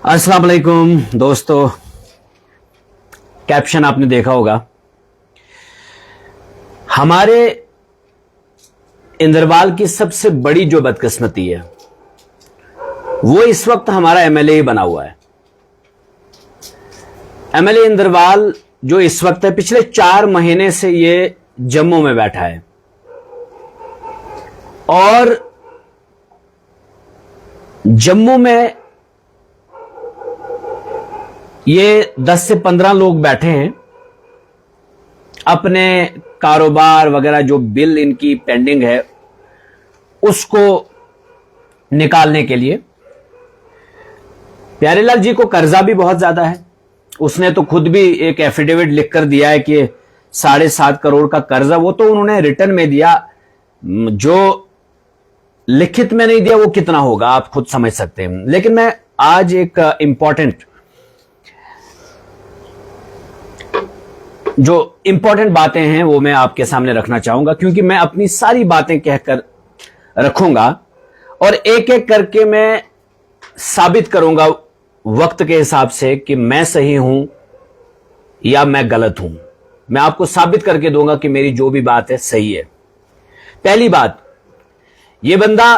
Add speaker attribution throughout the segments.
Speaker 1: अस्सलाम वालेकुम दोस्तों। कैप्शन आपने देखा होगा। हमारे इंदरवाल की सबसे बड़ी जो बदकिस्मती है वो इस वक्त हमारा एमएलए ही बना हुआ है। एमएलए इंदरवाल जो इस वक्त है, पिछले 4 महीने से ये जम्मू में बैठा है और जम्मू में ये 10 से 15 लोग बैठे हैं अपने कारोबार वगैरह जो बिल इनकी पेंडिंग है उसको निकालने के लिए। प्यारेलाल जी को कर्जा भी बहुत ज्यादा है। उसने तो खुद भी एक एफिडेविट लिखकर दिया है कि 7.5 करोड़ का कर्जा, वो तो उन्होंने रिटर्न में दिया, जो लिखित में नहीं दिया वो कितना होगा आप खुद समझ सकते हैं। लेकिन मैं आज एक इंपॉर्टेंट बातें हैं वो मैं आपके सामने रखना चाहूंगा, क्योंकि मैं अपनी सारी बातें कहकर रखूंगा और एक एक करके मैं साबित करूंगा वक्त के हिसाब से कि मैं सही हूं या मैं गलत हूं। मैं आपको साबित करके दूंगा कि मेरी जो भी बात है सही है। पहली बात, यह बंदा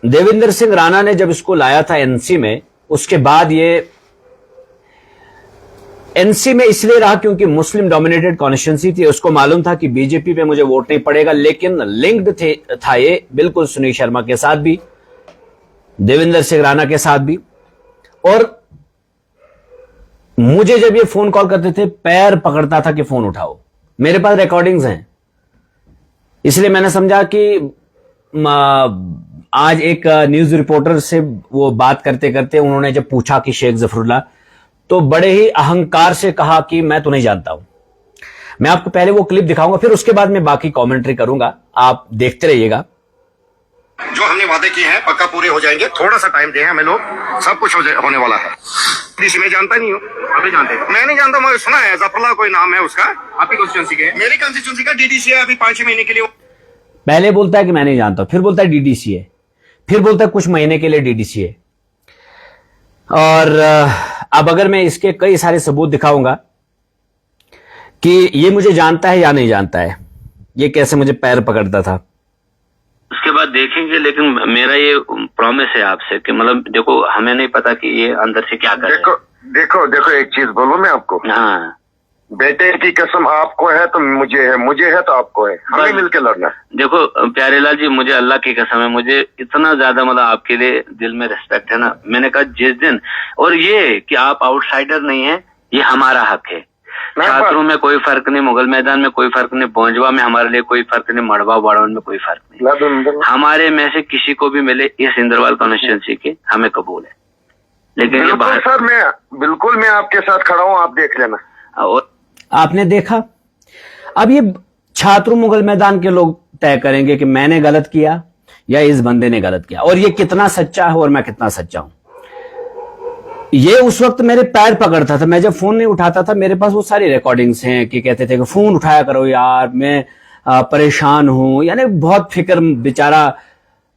Speaker 1: देवेंद्र सिंह राणा ने जब इसको लाया था एनसी में, उसके बाद ये एनसी में इसलिए रहा क्योंकि मुस्लिम डोमिनेटेड कॉन्स्टिट्यूंसी थी। उसको मालूम था कि बीजेपी पे मुझे वोट नहीं पड़ेगा, लेकिन लिंक्ड था ये बिल्कुल सुनील शर्मा के साथ भी, देवेंद्र सिंह राणा के साथ भी। और मुझे जब ये फोन कॉल करते थे पैर पकड़ता था कि फोन उठाओ। मेरे पास रिकॉर्डिंग्स हैं, इसलिए मैंने समझा कि आज एक न्यूज रिपोर्टर से वो बात करते करते उन्होंने जब पूछा कि शेख जफरुल्लाह, तो बड़े ही अहंकार से कहा कि मैं तो नहीं जानता हूं। मैं आपको पहले वो क्लिप दिखाऊंगा, फिर उसके बाद मैं बाकी कमेंट्री करूंगा, आप देखते रहिएगा।
Speaker 2: जो हमने वादे किए हैं पक्का पूरे हो जाएंगे, थोड़ा सा टाइम दें हमें लोग, सब कुछ होने वाला है। मैं जानता नहीं हूँ, आप ही जानते हैं। मैं नहीं जानता, मैं सुना है जफरुल्लाह कोई नाम है उसका, आपकी कॉन्स्टिट्यूंसी के, मेरी कॉन्स्टिट्यूंसी का डीडीसी है, अभी 5-6 महीने के लिए।
Speaker 1: पहले बोलता है कि मैं नहीं जानता, फिर बोलता है डीडीसी है, फिर बोलता है कुछ महीने के लिए डीडीसी है। और अब अगर मैं इसके कई सारे सबूत दिखाऊंगा कि ये मुझे जानता है या नहीं जानता है, ये कैसे मुझे पैर पकड़ता था,
Speaker 3: उसके बाद देखेंगे। लेकिन मेरा ये प्रॉमिस है आपसे कि मतलब देखो, हमें नहीं पता कि ये अंदर से क्या कर रहा है।
Speaker 2: देखो एक चीज बोलूं मैं आपको,
Speaker 3: हाँ,
Speaker 2: बेटे की कसम आपको है तो मुझे है तो आपको है, हमें मिलकर लड़ना है।
Speaker 3: देखो प्यारेलाल जी, मुझे अल्लाह की कसम है, मुझे इतना ज्यादा मतलब आपके लिए दिल में रिस्पेक्ट है ना। मैंने कहा जिस दिन, और ये कि आप आउटसाइडर नहीं है, ये हमारा हक है। छात्रों में कोई फर्क नहीं, मुगल मैदान में कोई फर्क नहीं, पहुंचवा में हमारे लिए कोई फर्क नहीं, मड़वा बाड़वन में कोई फर्क नहीं। हमारे में से किसी को भी मिले इस इंदरवाल कॉन्स्टिट्यूंसी के, हमें कबूल है। लेकिन ये बात
Speaker 2: सर, मैं आपके साथ खड़ा हूँ, आप देख लेना।
Speaker 3: और
Speaker 1: आपने देखा। अब ये छात्रों मुगल मैदान के लोग तय करेंगे कि मैंने गलत किया या इस बंदे ने गलत किया, और ये कितना सच्चा है और मैं कितना सच्चा हूं। ये उस वक्त मेरे पैर पकड़ता था, मैं जब फोन नहीं उठाता था, मेरे पास वो सारी रिकॉर्डिंग्स हैं कि कहते थे कि फोन उठाया करो यार, मैं परेशान हूं। यानी बहुत फिक्र, बेचारा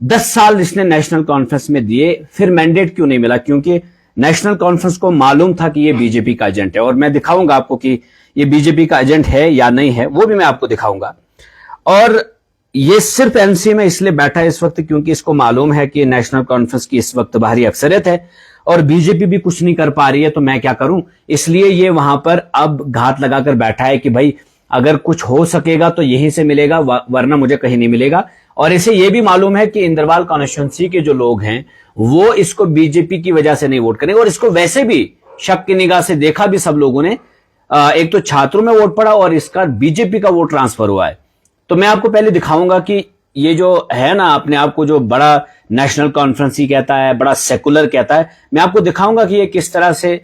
Speaker 1: 10 साल इसने नेशनल कॉन्फ्रेंस में दिए, फिर मैंडेट क्यों नहीं मिला? क्योंकि नेशनल कॉन्फ्रेंस को मालूम था कि ये बीजेपी का एजेंट है, और मैं दिखाऊंगा आपको कि ये बीजेपी का एजेंट है या नहीं है, वो भी मैं आपको दिखाऊंगा। और ये सिर्फ एनसी में इसलिए बैठा है इस वक्त क्योंकि इसको मालूम है कि नेशनल कॉन्फ्रेंस की इस वक्त बाहरी अक्सरियत है और बीजेपी भी कुछ नहीं कर पा रही है, तो मैं क्या करूं। इसलिए ये वहां पर अब घात लगाकर बैठा है कि भाई अगर कुछ हो सकेगा तो यहीं से मिलेगा, वरना मुझे कहीं नहीं मिलेगा। और इसे यह भी मालूम है कि इंदरवाल कॉन्स्टिट्यूंसी के जो लोग हैं वो इसको बीजेपी की वजह से नहीं वोट करेंगे, और इसको वैसे भी शक की निगाह से देखा भी सब लोगों ने। एक तो छात्रों में वोट पड़ा और इसका बीजेपी का वोट ट्रांसफर हुआ है। तो मैं आपको पहले दिखाऊंगा कि ये जो है ना, अपने आप को जो बड़ा नेशनल कॉन्फ्रेंस ही कहता है, बड़ा सेकुलर कहता है, मैं आपको दिखाऊंगा कि ये किस तरह से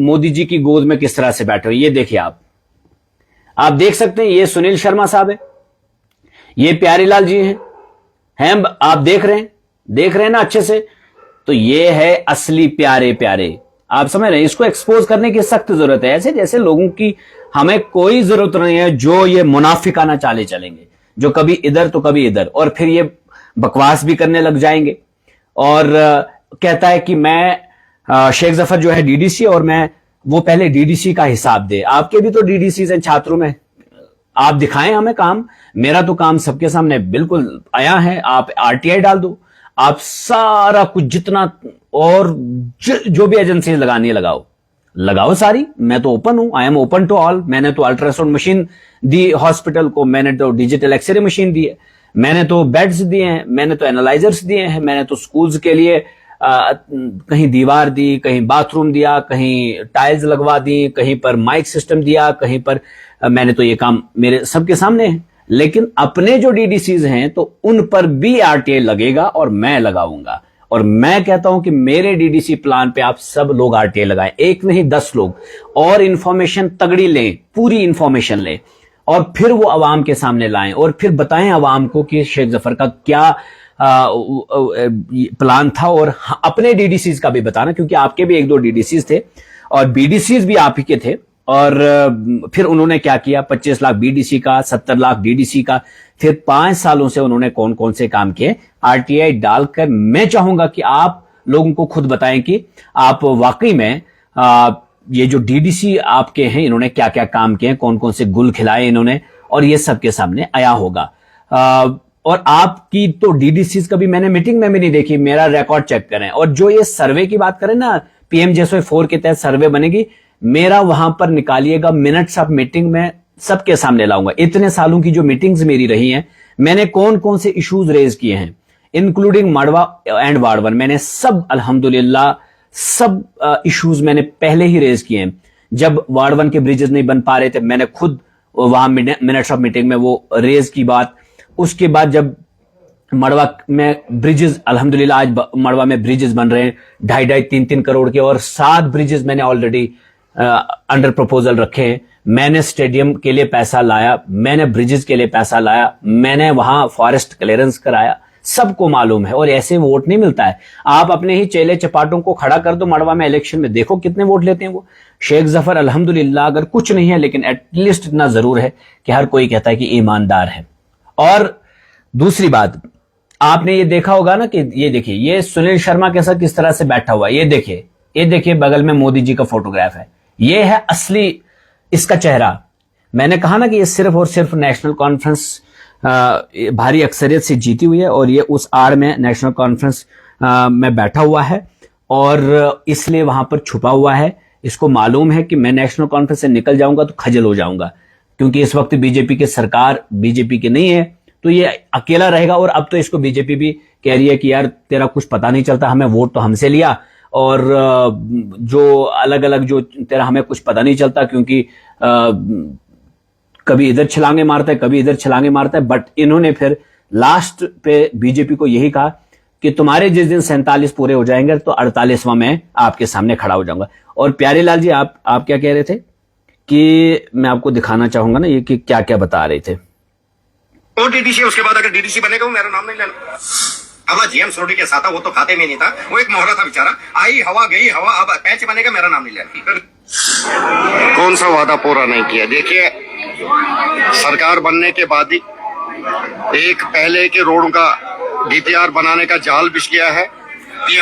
Speaker 1: मोदी जी की गोद में किस तरह से बैठे हुए। ये देखिए, आप देख सकते हैं, ये सुनील शर्मा साहब है, ये प्यारेलाल जी हैं आप देख रहे हैं ना अच्छे से। तो ये है असली प्यारे, आप समझ रहे हैं। इसको एक्सपोज करने की सख्त जरूरत है। ऐसे जैसे लोगों की हमें कोई जरूरत नहीं है जो ये मुनाफिकाना चाले चलेंगे, जो कभी इधर तो कभी इधर, और फिर ये बकवास भी करने लग जाएंगे। और कहता है कि मैं शेख जफर जो है डीडीसी और मैं वो पहले डीडीसी का हिसाब दे। आपके भी तो डीडीसी हैं छात्रों में, आप दिखाएं हमें काम। मेरा तो काम सबके सामने बिल्कुल आया है। आप आरटीआई डाल दो, आप सारा कुछ जितना और जो भी एजेंसी लगानी है लगाओ सारी। मैं तो ओपन हूं, I am open to all. मैंने तो अल्ट्रासाउंड मशीन दी हॉस्पिटल को, मैंने तो डिजिटल एक्सरे मशीन दी है, मैंने तो बेड्स दिए हैं, मैंने तो एनालाइजर्स दिए हैं, मैंने तो स्कूल्स के लिए कहीं दीवार दी, कहीं बाथरूम दिया, कहीं टाइल्स लगवा दी, कहीं पर माइक सिस्टम दिया, कहीं पर मैंने तो ये काम मेरे सबके सामने है। लेकिन अपने जो डीडीसीज हैं तो उन पर भी आरटीआई लगेगा और मैं लगाऊंगा। और मैं कहता हूं कि मेरे डीडीसी प्लान पे आप सब लोग आरटीआई लगाएं, एक नहीं 10 लोग, और इंफॉर्मेशन तगड़ी लें, पूरी इंफॉर्मेशन लें और फिर वो अवाम के सामने लाएं और फिर बताएं अवाम को कि शेख जफर का क्या प्लान था। और अपने डीडीसीज का भी बताना, क्योंकि आपके भी 1-2 डीडीसीज थे और बीडीसीज भी आप ही के थे। और फिर उन्होंने क्या किया, 25 लाख बीडीसी का, 70 लाख डीडीसी का, फिर 5 सालों से उन्होंने कौन कौन से काम किए आरटीआई डालकर। मैं चाहूंगा कि आप लोगों को खुद बताएं कि आप वाकई में ये जो डीडीसी आपके हैं इन्होंने क्या क्या काम किए, कौन कौन से गुल खिलाए इन्होंने, और ये सबके सामने आया होगा। और आपकी तो डीडीसी कभी मैंने मीटिंग में भी नहीं देखी, मेरा रिकॉर्ड चेक करें। और जो ये सर्वे की बात करें ना, PMJSY 4 के तहत सर्वे बनेगी, मेरा वहां पर निकालिएगा मिनट्स ऑफ मीटिंग, में सबके सामने लाऊंगा। इतने सालों की जो मीटिंग्स मेरी रही हैं, मैंने कौन कौन से इश्यूज रेज किए हैं, इंक्लूडिंग मड़वा एंड वार्ड 1, मैंने सब अल्हम्दुलिल्लाह सब इश्यूज मैंने पहले ही रेज किए हैं। जब वार्ड 1 के ब्रिजेस नहीं बन पा रहे थे, मैंने खुद वहां मिनट्स ऑफ मीटिंग में वो रेज की बात। उसके बाद जब मड़वा में ब्रिजेस, अल्हम्दुलिल्लाह आज मड़वा में ब्रिजेस बन रहे हैं 2.5, 3 करोड़ के, और 7 ब्रिजेस मैंने ऑलरेडी अंडर प्रपोजल रखे हैं। मैंने स्टेडियम के लिए पैसा लाया, मैंने ब्रिजेस के लिए पैसा लाया, मैंने वहां फॉरेस्ट क्लियरेंस कराया, सबको मालूम है। और ऐसे वोट नहीं मिलता है। आप अपने ही चेले चपाटों को खड़ा कर दो मड़वा में इलेक्शन में, देखो कितने वोट लेते हैं वो। शेख जफर अल्हम्दुलिल्लाह अगर कुछ नहीं है, लेकिन एटलीस्ट इतना जरूर है कि हर कोई कहता है कि ईमानदार है। और दूसरी बात, आपने ये देखा होगा ना कि ये देखिए, ये सुनील शर्मा के साथ किस तरह से बैठा हुआ है, ये देखिए बगल में मोदी जी का फोटोग्राफ है, ये है असली इसका चेहरा। मैंने कहा ना कि ये सिर्फ और सिर्फ नेशनल कॉन्फ्रेंस भारी अक्सरियत से जीती हुई है, और ये उस आड़ में नेशनल कॉन्फ्रेंस में बैठा हुआ है और इसलिए वहां पर छुपा हुआ है। इसको मालूम है कि मैं नेशनल कॉन्फ्रेंस से निकल जाऊंगा तो खजल हो जाऊंगा, क्योंकि इस वक्त बीजेपी की सरकार बीजेपी की नहीं है, तो ये अकेला रहेगा। और अब तो इसको बीजेपी भी कह रही है कि यार तेरा कुछ पता नहीं चलता, हमें वोट तो हमसे लिया, और जो अलग अलग जो तेरा हमें कुछ पता नहीं चलता, क्योंकि कभी इधर छलांगे मारता है, कभी इधर छलांगे मारता है। बट इन्होंने फिर लास्ट पे बीजेपी को यही कहा कि तुम्हारे जिस दिन 47 पूरे हो जाएंगे तो 48वां मैं आपके सामने खड़ा हो जाऊंगा। और प्यारे लाल जी, आप क्या कह रहे थे कि मैं आपको दिखाना चाहूंगा ना ये कि क्या क्या बता रहे थे।
Speaker 2: वो डीडीसी, उसके बाद अगर डीडीसी बनेगा वो मेरा नाम नहीं लेना। अब जीएम सोडी के साथ था, वो तो खाते में नहीं था, वो एक मोहरा था बेचारा, आई हवा गई हवा, अब पैच बनेगा मेरा नाम नहीं लेना। कौन सा वादा पूरा नहीं किया? देखिए, सरकार बनने के बाद ही एक पहले के रोड का डीपीआर बनाने का जाल बिछ गया है।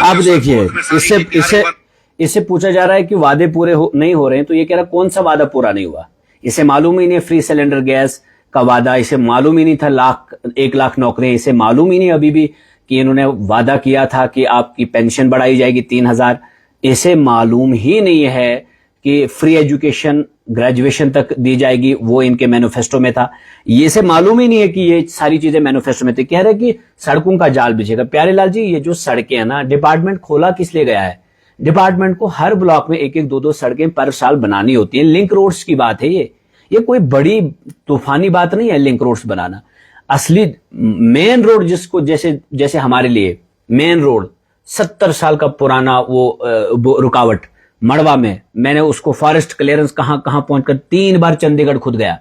Speaker 1: अब देखिए, इससे पूछा जा रहा है कि वादे पूरे नहीं हो रहे हैं, तो ये कह रहा कौन सा वादा पूरा नहीं हुआ। इसे मालूम ही नहीं फ्री सिलेंडर गैस का वादा, इसे मालूम ही नहीं था 1 लाख नौकरियां, इसे मालूम ही नहीं अभी भी कि इन्होंने वादा किया था कि आपकी पेंशन बढ़ाई जाएगी 3000। इसे मालूम ही नहीं है कि फ्री एजुकेशन ग्रेजुएशन तक दी जाएगी, वो इनके मैनिफेस्टो में था। ये से मालूम ही नहीं है कि ये सारी चीजें मैनिफेस्टो में थी। कह रहे कि सड़कों का जाल बिछेगा। प्यारे लाल जी, ये जो सड़कें हैं ना, डिपार्टमेंट खोला किस लिए गया है? डिपार्टमेंट को हर ब्लॉक में 1-1, 2-2 सड़कें पर साल बनानी होती है। लिंक रोड्स की बात है ये कोई बड़ी तूफानी बात नहीं है लिंक रोड्स बनाना। असली मेन रोड जिसको जैसे हमारे लिए मेन रोड 70 साल का पुराना वो रुकावट मड़वा में, मैंने उसको फॉरेस्ट क्लियरेंस कहां पहुंचकर 3 बार चंडीगढ़ खुद गया।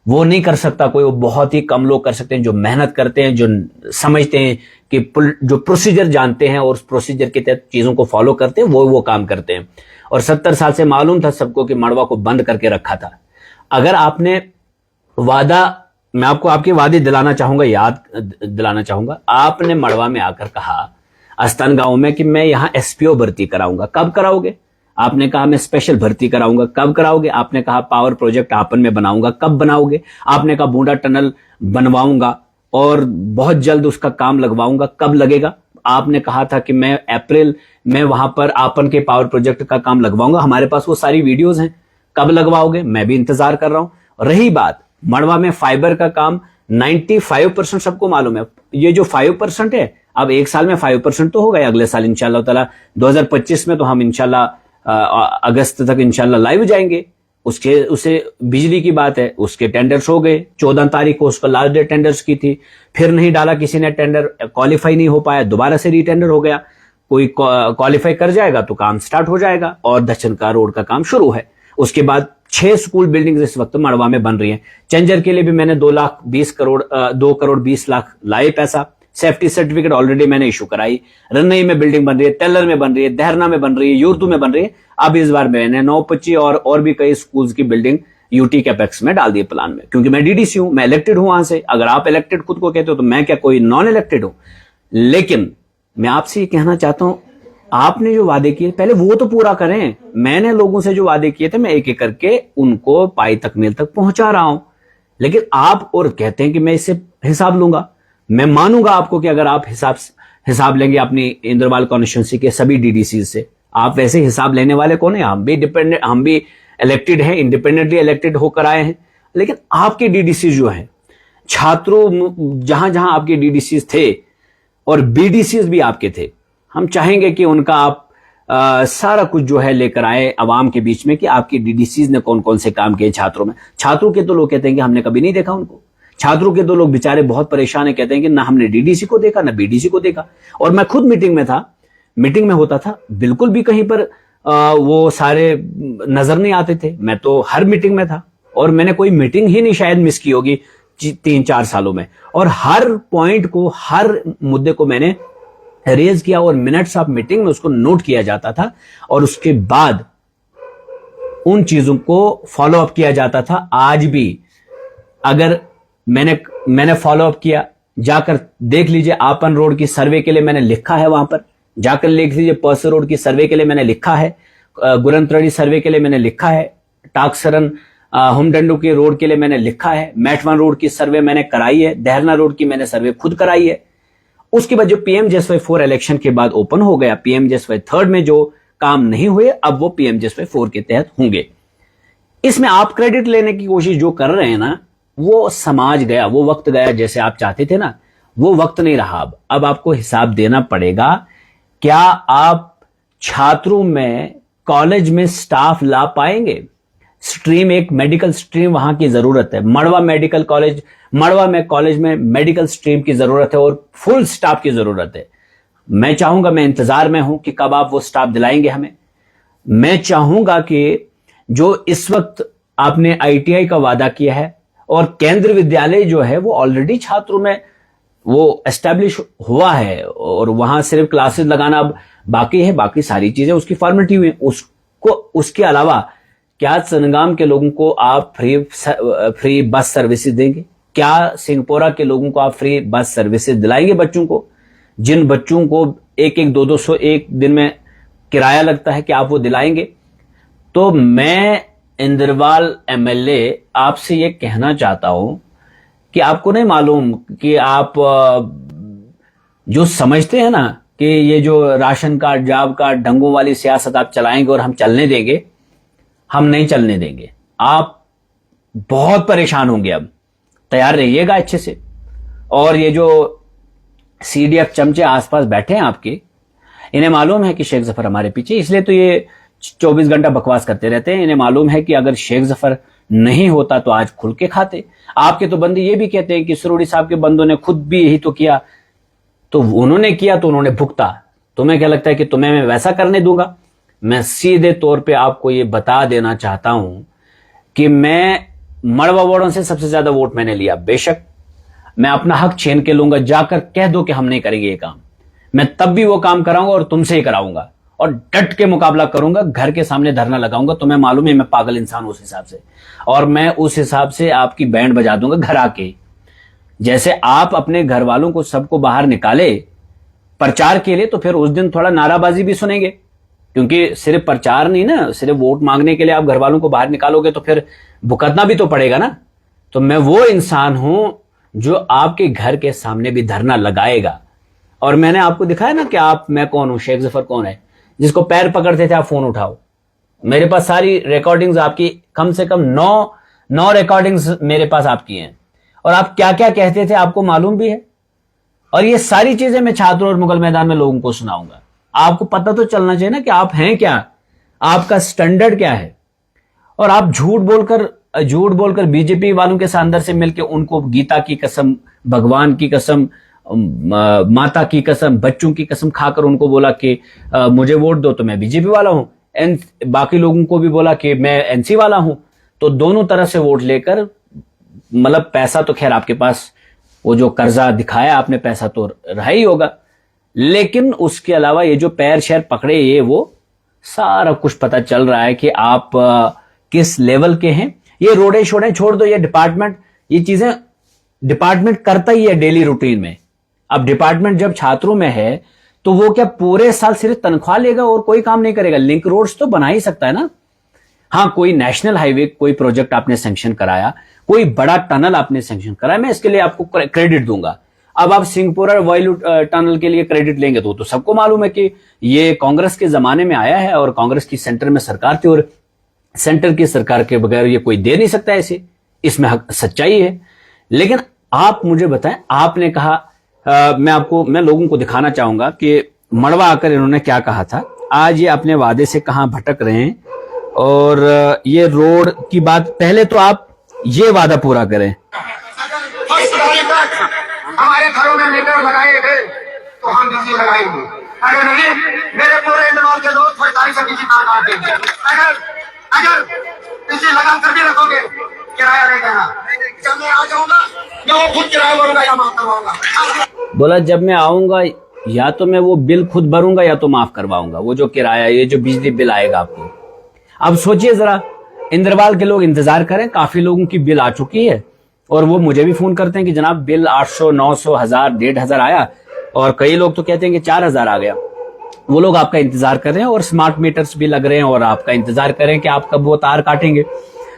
Speaker 1: वो नहीं कर सकता कोई, वो बहुत ही कम लोग कर सकते हैं जो मेहनत करते हैं, जो समझते हैं कि जो प्रोसीजर जानते हैं और उस प्रोसीजर के तहत चीजों को फॉलो करते हैं, वो काम करते हैं। और 70 साल से मालूम था सबको कि मड़वा को बंद करके रखा था। अगर आपने वादा, मैं आपको आपके वादे दिलाना चाहूंगा, याद दिलाना चाहूंगा, आपने मड़वा में आकर कहा अस्तन गांव में कि मैं यहां एसपीओ भर्ती कराऊंगा। कब कराओगे? आपने कहा मैं स्पेशल भर्ती कराऊंगा। कब कराओगे? आपने कहा पावर प्रोजेक्ट आपन में बनाऊंगा। कब बनाओगे? आपने कहा बूंदा टनल बनवाऊंगा और बहुत जल्द उसका काम लगवाऊंगा। कब लगेगा? आपने कहा था कि मैं अप्रैल में वहां पर आपन के पावर प्रोजेक्ट का काम लगवाऊंगा। हमारे पास वो सारी वीडियोस हैं। कब लगवाओगे? मैं भी इंतजार कर रहा हूं। रही बात मड़वा में फाइबर का काम, 95% सबको मालूम है। ये जो 5% है, अब एक साल में 5% तो हो गया। अगले साल इंशाल्लाह ताला 2025 में तो हम इंशाल्लाह अगस्त तक इंशाल्लाह लाइव जाएंगे। उसे बिजली की बात है, उसके टेंडर्स हो गए। 14 तारीख को उसका लास्ट डेट टेंडर्स की थी, फिर नहीं डाला किसी ने टेंडर, क्वालिफाई नहीं हो पाया, दोबारा से रीटेंडर हो गया। कोई क्वालिफाई कर जाएगा तो काम स्टार्ट हो जाएगा और दक्षिण का रोड का काम शुरू है। उसके बाद 6 स्कूल बिल्डिंग्स इस वक्त मड़वा में बन रही हैं। चंजर के लिए भी मैंने 2 करोड़ 20 लाख लाए पैसा। सेफ्टी सर्टिफिकेट ऑलरेडी मैंने इशू कराई। रन्नई में बिल्डिंग बन रही है, तेलर में बन रही है, देहरना में बन रही है, यूरतू में बन रही है। अब इस बार मैंने 925 और भी कई स्कूल्स की बिल्डिंग यूटी कैपेक्स में डाल दिए प्लान में, क्योंकि मैं डीडीसी हूं, मैं इलेक्टेड हूं वहां से। अगर आप इलेक्टेड खुद को कहते हो तो मैं क्या कोई नॉन इलेक्टेड हूं? लेकिन मैं आपसे ये कहना चाहता हूं, आपने जो वादे किए पहले वो तो पूरा करें। मैंने लोगों से जो वादे किए थे मैं एक एक करके उनको पाई तकमील तक पहुंचा रहा हूं। लेकिन आप और कहते हैं कि मैं इससे हिसाब लूंगा। मैं मानूंगा आपको कि अगर आप हिसाब लेंगे अपनी इंद्रवाल कॉन्स्टिट्यूंसी के सभी डीडीसी से। आप वैसे हिसाब लेने वाले कौन है? हम भी इलेक्टेड हैं, इंडिपेंडेंटली इलेक्टेड होकर आए हैं। लेकिन आपके डीडीसी जो हैं, छात्रों जहां जहां आपके डीडीसी थे और बीडीसी भी आपके थे, हम चाहेंगे कि उनका आप सारा कुछ जो है लेकर आए अवाम के बीच में कि आपके डीडीसी ने कौन कौन से काम किए छात्रों में। छात्रों के तो लोग कहते हैं कि हमने कभी नहीं देखा उनको। छात्रों के तो लोग बेचारे बहुत परेशान है, कहते हैं कि ना हमने डीडीसी को देखा ना बीडीसी को देखा। और मैं खुद मीटिंग में था, मीटिंग में होता था, बिल्कुल भी कहीं पर वो सारे नजर नहीं आते थे। मैं तो हर मीटिंग में था और मैंने कोई मीटिंग ही नहीं शायद मिस की होगी 3-4 सालों में। और हर पॉइंट को, हर मुद्दे को मैंने रेज किया और मिनट्स ऑफ मीटिंग में उसको नोट किया जाता था और उसके बाद उन चीजों को फॉलो अप किया जाता था। आज भी अगर मैंने फॉलो अप किया, जाकर देख लीजिए। आपन रोड की सर्वे के लिए मैंने लिखा है, वहां पर जाकर देख लीजिए। परसर रोड की सर्वे के लिए मैंने लिखा है, गुरंतरड़ी सर्वे के लिए मैंने लिखा है, टाकसरन हुमडंडू के रोड के लिए मैंने लिखा है, मैटवन रोड की सर्वे मैंने कराई है, देहरना रोड की मैंने सर्वे खुद कराई है। उसके बाद जो पीएमजेएसवाई 4 इलेक्शन के बाद ओपन हो गया, पीएमजेएसवाई 3 में जो काम नहीं हुए अब वो पीएमजेएसवाई 4 के तहत होंगे। इसमें आप क्रेडिट लेने की कोशिश जो कर रहे हैं ना, वो समाज गया, वो वक्त गया जैसे आप चाहते थे ना, वो वक्त नहीं रहा। अब आपको हिसाब देना पड़ेगा। क्या आप छात्रों में, कॉलेज में स्टाफ ला पाएंगे? स्ट्रीम, एक मेडिकल स्ट्रीम वहां की जरूरत है। मड़वा में कॉलेज में मेडिकल स्ट्रीम की जरूरत है और फुल स्टाफ की जरूरत है। मैं चाहूंगा, मैं इंतजार में हूं कि कब आप वो स्टाफ दिलाएंगे हमें। मैं चाहूंगा कि जो इस वक्त आपने आईटीआई का वादा किया है और केंद्र विद्यालय जो है वो ऑलरेडी छात्रों में वो एस्टेब्लिश हुआ है और वहां सिर्फ क्लासेस लगाना अब बाकी है, बाकी सारी चीजें उसकी फॉर्मेलिटी हुई। उसके अलावा क्या चनगाम के लोगों को आप फ्री बस सर्विसेज देंगे? क्या सिंहपोरा के लोगों को आप फ्री बस सर्विसेज दिलाएंगे? बच्चों को, जिन बच्चों को 1-200 एक दिन में किराया लगता है, क्या आप वो दिलाएंगे? तो मैं इंद्रवाल एमएलए आपसे ये कहना चाहता हूं कि आपको नहीं मालूम कि आप जो समझते हैं ना कि ये जो राशन कार्ड, जॉब कार्ड, ढंगों वाली सियासत आप चलाएंगे और हम चलने देंगे, हम नहीं चलने देंगे। आप बहुत परेशान होंगे। अब तैयार रहिएगा अच्छे से। और ये जो सीडीएफ चमचे आसपास बैठे हैं आपके, इन्हें मालूम है कि शेख जफर हमारे पीछे, इसलिए तो ये 24 घंटा बकवास करते रहते हैं। इन्हें मालूम है कि अगर शेख जफर नहीं होता तो आज खुल के खाते। आपके तो बंदे ये भी कहते हैं कि सरोड़ी साहब के बंदों ने खुद भी यही तो किया, तो उन्होंने किया तो उन्होंने भुगता। तुम्हें क्या लगता है कि तुम्हें मैं वैसा करने दूंगा? मैं सीधे तौर पे आपको ये बता देना चाहता हूं कि मैं मड़वा वार्डों से सबसे ज्यादा वोट मैंने लिया। बेशक मैं अपना हक छीन के लूंगा। जाकर कह दो कि हम नहीं करेंगे ये काम, मैं तब भी वो काम कराऊंगा और तुमसे ही कराऊंगा और डट के मुकाबला करूंगा। घर के सामने धरना लगाऊंगा। तुम्हें मालूम है मैं पागल इंसान उस हिसाब से, और मैं उस हिसाब से आपकी बैंड बजा दूंगा घर आके। जैसे आप अपने घर वालों को सबको बाहर निकाले, प्रचार के लिए, तो फिर उस दिन थोड़ा नाराबाजी भी सुनेंगे, क्योंकि सिर्फ प्रचार नहीं ना, सिर्फ वोट मांगने के लिए आप घर वालों को बाहर निकालोगे तो फिर भुगतना भी तो पड़ेगा ना। तो मैं वो इंसान हूं जो आपके घर के सामने भी धरना लगाएगा। और मैंने आपको दिखाया ना कि मैं कौन हूं, शेख जफर कौन है, जिसको पैर पकड़ते थे आप फोन उठाओ। मेरे पास सारी रिकॉर्डिंग्स आपकी, कम से कम 9 रिकॉर्डिंग्स मेरे पास आपकी हैं, और आप क्या क्या कहते थे आपको मालूम भी है। और ये सारी चीजें मैं छात्रों और मुगल मैदान में लोगों को सुनाऊंगा। आपको पता तो चलना चाहिए ना कि आप हैं क्या, आपका स्टैंडर्ड क्या है। और आप झूठ बोलकर बीजेपी वालों के साथ अंदर से मिलकर उनको गीता की कसम, भगवान की कसम, माता की कसम, बच्चों की कसम खाकर उनको बोला कि मुझे वोट दो तो मैं बीजेपी वाला हूं, बाकी लोगों को भी बोला कि मैं एनसी वाला हूं। तो दोनों तरफ से वोट लेकर, मतलब पैसा तो खैर आपके पास, वो जो कर्जा दिखाया आपने, पैसा तो रहा ही होगा, लेकिन उसके अलावा ये जो पैर शैर पकड़े, ये वो सारा कुछ पता चल रहा है कि आप किस लेवल के हैं। ये रोड़े शोड़े छोड़ दो, ये डिपार्टमेंट, ये चीजें डिपार्टमेंट करता ही है डेली रूटीन में। अब डिपार्टमेंट जब छात्रों में है तो वो क्या पूरे साल सिर्फ तनख्वाह लेगा और कोई काम नहीं करेगा? लिंक रोड्स तो बना ही सकता है ना। हाँ, कोई नेशनल हाईवे, कोई प्रोजेक्ट आपने सैंक्शन कराया, कोई बड़ा टनल आपने सैंक्शन कराया, मैं इसके लिए आपको क्रेडिट दूंगा। अब आप सिंहपुरा वायलू टनल के लिए क्रेडिट लेंगे तो सबको मालूम है कि ये कांग्रेस के जमाने में आया है और कांग्रेस की सेंटर में सरकार थी, और सेंटर की सरकार के बगैर ये कोई दे नहीं सकता ऐसे, इसमें सच्चाई है। लेकिन आप मुझे बताएं, आपने कहा, मैं लोगों को दिखाना चाहूंगा कि मड़वा आकर इन्होंने क्या कहा था। आज ये अपने वादे से कहां भटक रहे हैं, और ये रोड की बात, पहले तो आप ये वादा पूरा करें।
Speaker 2: हमारे घरों में मीटर लगाए गए तो हम बिजली लगाएंगे, अगर नहीं मेरे पूरे इंदौर के लोग 45 से बिजली तार काट देंगे। अगर बिजली लगा कर भी रखोगे, किराया नहीं देना। जब मैं आ जाऊंगा मैं वो खुद किराया भरूंगा या माफ करवाऊंगा।
Speaker 1: बोला जब मैं आऊंगा या तो मैं वो बिल खुद भरूंगा या तो माफ करवाऊंगा, वो जो किराया, ये जो बिजली बिल आएगा आपको। अब सोचिए जरा, इंद्रवाल के लोग इंतजार करें, काफी लोगों की बिल आ चुकी है, और वो मुझे भी फोन करते हैं कि जनाब बिल 800, 900, 1000, 1500 आया, और कई लोग तो कहते हैं कि 4000 आ गया। वो लोग आपका इंतजार कर रहे हैं, और स्मार्ट मीटर्स भी लग रहे हैं, और आपका इंतजार करें कि आप कब वो तार काटेंगे।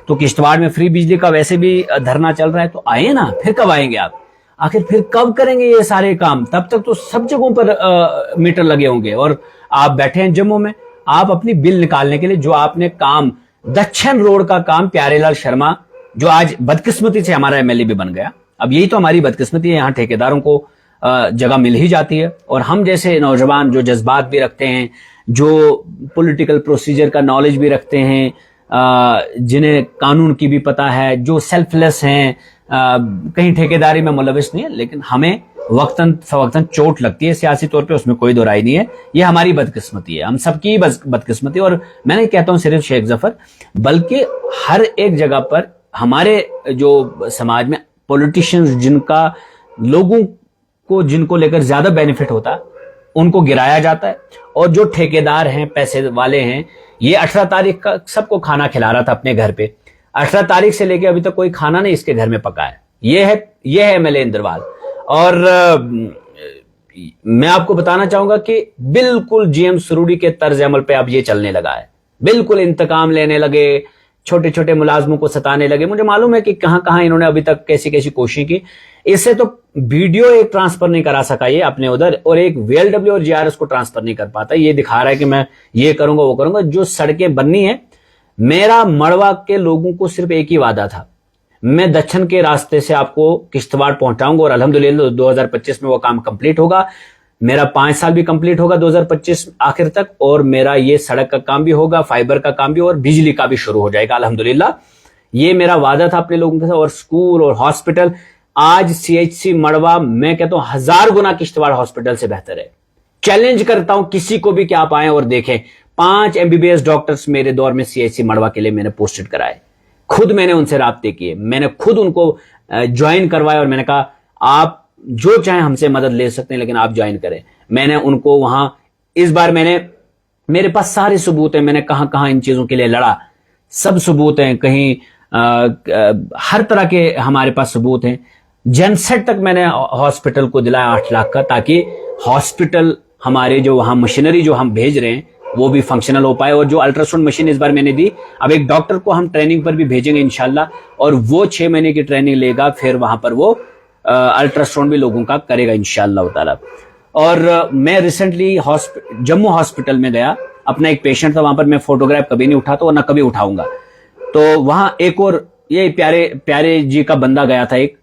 Speaker 1: तो किश्तवाड़ में फ्री बिजली का वैसे भी धरना चल रहा है, तो आइए ना, फिर कब आएंगे आप? आखिर फिर कब करेंगे ये सारे काम? तब तक तो सब जगहों पर मीटर लगे होंगे, और आप बैठे हैं जम्मू में, आप अपनी बिल निकालने के लिए जो आपने काम, दक्षिण रोड का काम, प्यारेलाल शर्मा, जो आज बदकिस्मती से हमारा एमएलए भी बन गया। अब यही तो हमारी बदकिस्मती है, यहाँ ठेकेदारों को जगह मिल ही जाती है, और हम जैसे नौजवान जो जज्बात भी रखते हैं, जो पॉलिटिकल प्रोसीजर का नॉलेज भी रखते हैं, जिन्हें कानून की भी पता है, जो सेल्फलेस हैं, कहीं ठेकेदारी में मुलविस नहीं है, लेकिन हमें वक्तन फवक्तन चोट लगती है सियासी तौर पे, उसमें कोई दो राय नहीं है। ये हमारी बदकिस्मती है, हम सबकी बदकिस्मती। और मैं नहीं कहता हूं सिर्फ शेख जफर, बल्कि हर एक जगह पर हमारे जो समाज में पॉलिटिशियंस, जिनका लोगों को, जिनको लेकर ज्यादा बेनिफिट होता, उनको गिराया जाता है। और जो ठेकेदार हैं, पैसे वाले हैं, ये 18 तारीख का सबको खाना खिला रहा था अपने घर पे। 18 तारीख से लेके अभी तक कोई खाना नहीं इसके घर में पका है। ये है एमएलए इंद्रवाल। और मैं आपको बताना चाहूंगा कि बिल्कुल जीएम सुरूडी के तर्ज अमल पे अब ये चलने लगा है। बिल्कुल इंतकाम लेने लगे, छोटे छोटे मुलाजमों को सताने लगे। मुझे मालूम है कि कहां कहां इन्होंने अभी तक कैसी कैसी कोशिश की। इससे तो वीडियो एक ट्रांसफर नहीं करा सका ये अपने उधर, और एक वीएलडब्ल्यू और जीआरएस को ट्रांसफर नहीं कर पाता। ये दिखा रहा है कि मैं ये करूंगा वो करूंगा। जो सड़कें बननी है, मेरा मड़वा के लोगों को सिर्फ एक ही वादा था, मैं दक्षिण के रास्ते से आपको किश्तवाड़ पहुंचाऊंगा, और अल्हम्दुलिल्लाह 2025 में वो काम कंप्लीट होगा। मेरा 5 साल भी कंप्लीट होगा 2025 आखिर तक, और मेरा ये सड़क का काम भी होगा, फाइबर का काम भी, और बिजली का भी शुरू हो जाएगा अल्हम्दुलिल्लाह। ये मेरा वादा था अपने लोगों के साथ। और स्कूल और हॉस्पिटल, आज सीएचसी मड़वा मैं कहता हूं 1000 गुना किश्तवाड़ हॉस्पिटल से बेहतर है। चैलेंज करता हूं किसी को भी कि आप आए और देखें। 5 एमबीबीएस डॉक्टर्स मेरे दौर में सीएचसी मड़वा के लिए मैंने पोस्टेड कराए, खुद मैंने उनसे राब्ते किए, मैंने खुद उनको ज्वाइन करवाया, और मैंने कहा आप जो चाहे हमसे मदद ले सकते हैं, लेकिन आप ज्वाइन करें। मैंने उनको वहां, इस बार मेरे पास सारे सबूत हैं, मैंने कहां कहां इन चीजों के लिए लड़ा, सब सबूत हैं। कहीं हर तरह के हमारे पास सबूत हैं। जनसेट तक मैंने हॉस्पिटल को दिलाया 8 लाख का, ताकि हॉस्पिटल हमारे जो वहां मशीनरी जो हम भेज रहे हैं वो भी फंक्शनल हो पाए, और जो अल्ट्रासाउंड मशीन इस बार मैंने दी, अब एक डॉक्टर को हम ट्रेनिंग पर भी भेजेंगे इंशाल्लाह, और वो 6 महीने की ट्रेनिंग लेगा, फिर वहां पर वो अल्ट्रासाउंड भी लोगों का करेगा इंशाल्लाह ताला। और मैं रिसेंटली जम्मू हॉस्पिटल में गया, अपना एक पेशेंट था वहां पर, मैं फोटोग्राफ कभी नहीं उठाता और ना कभी उठाऊंगा, तो वहां एक और ये प्यारे जी का बंदा गया था एक,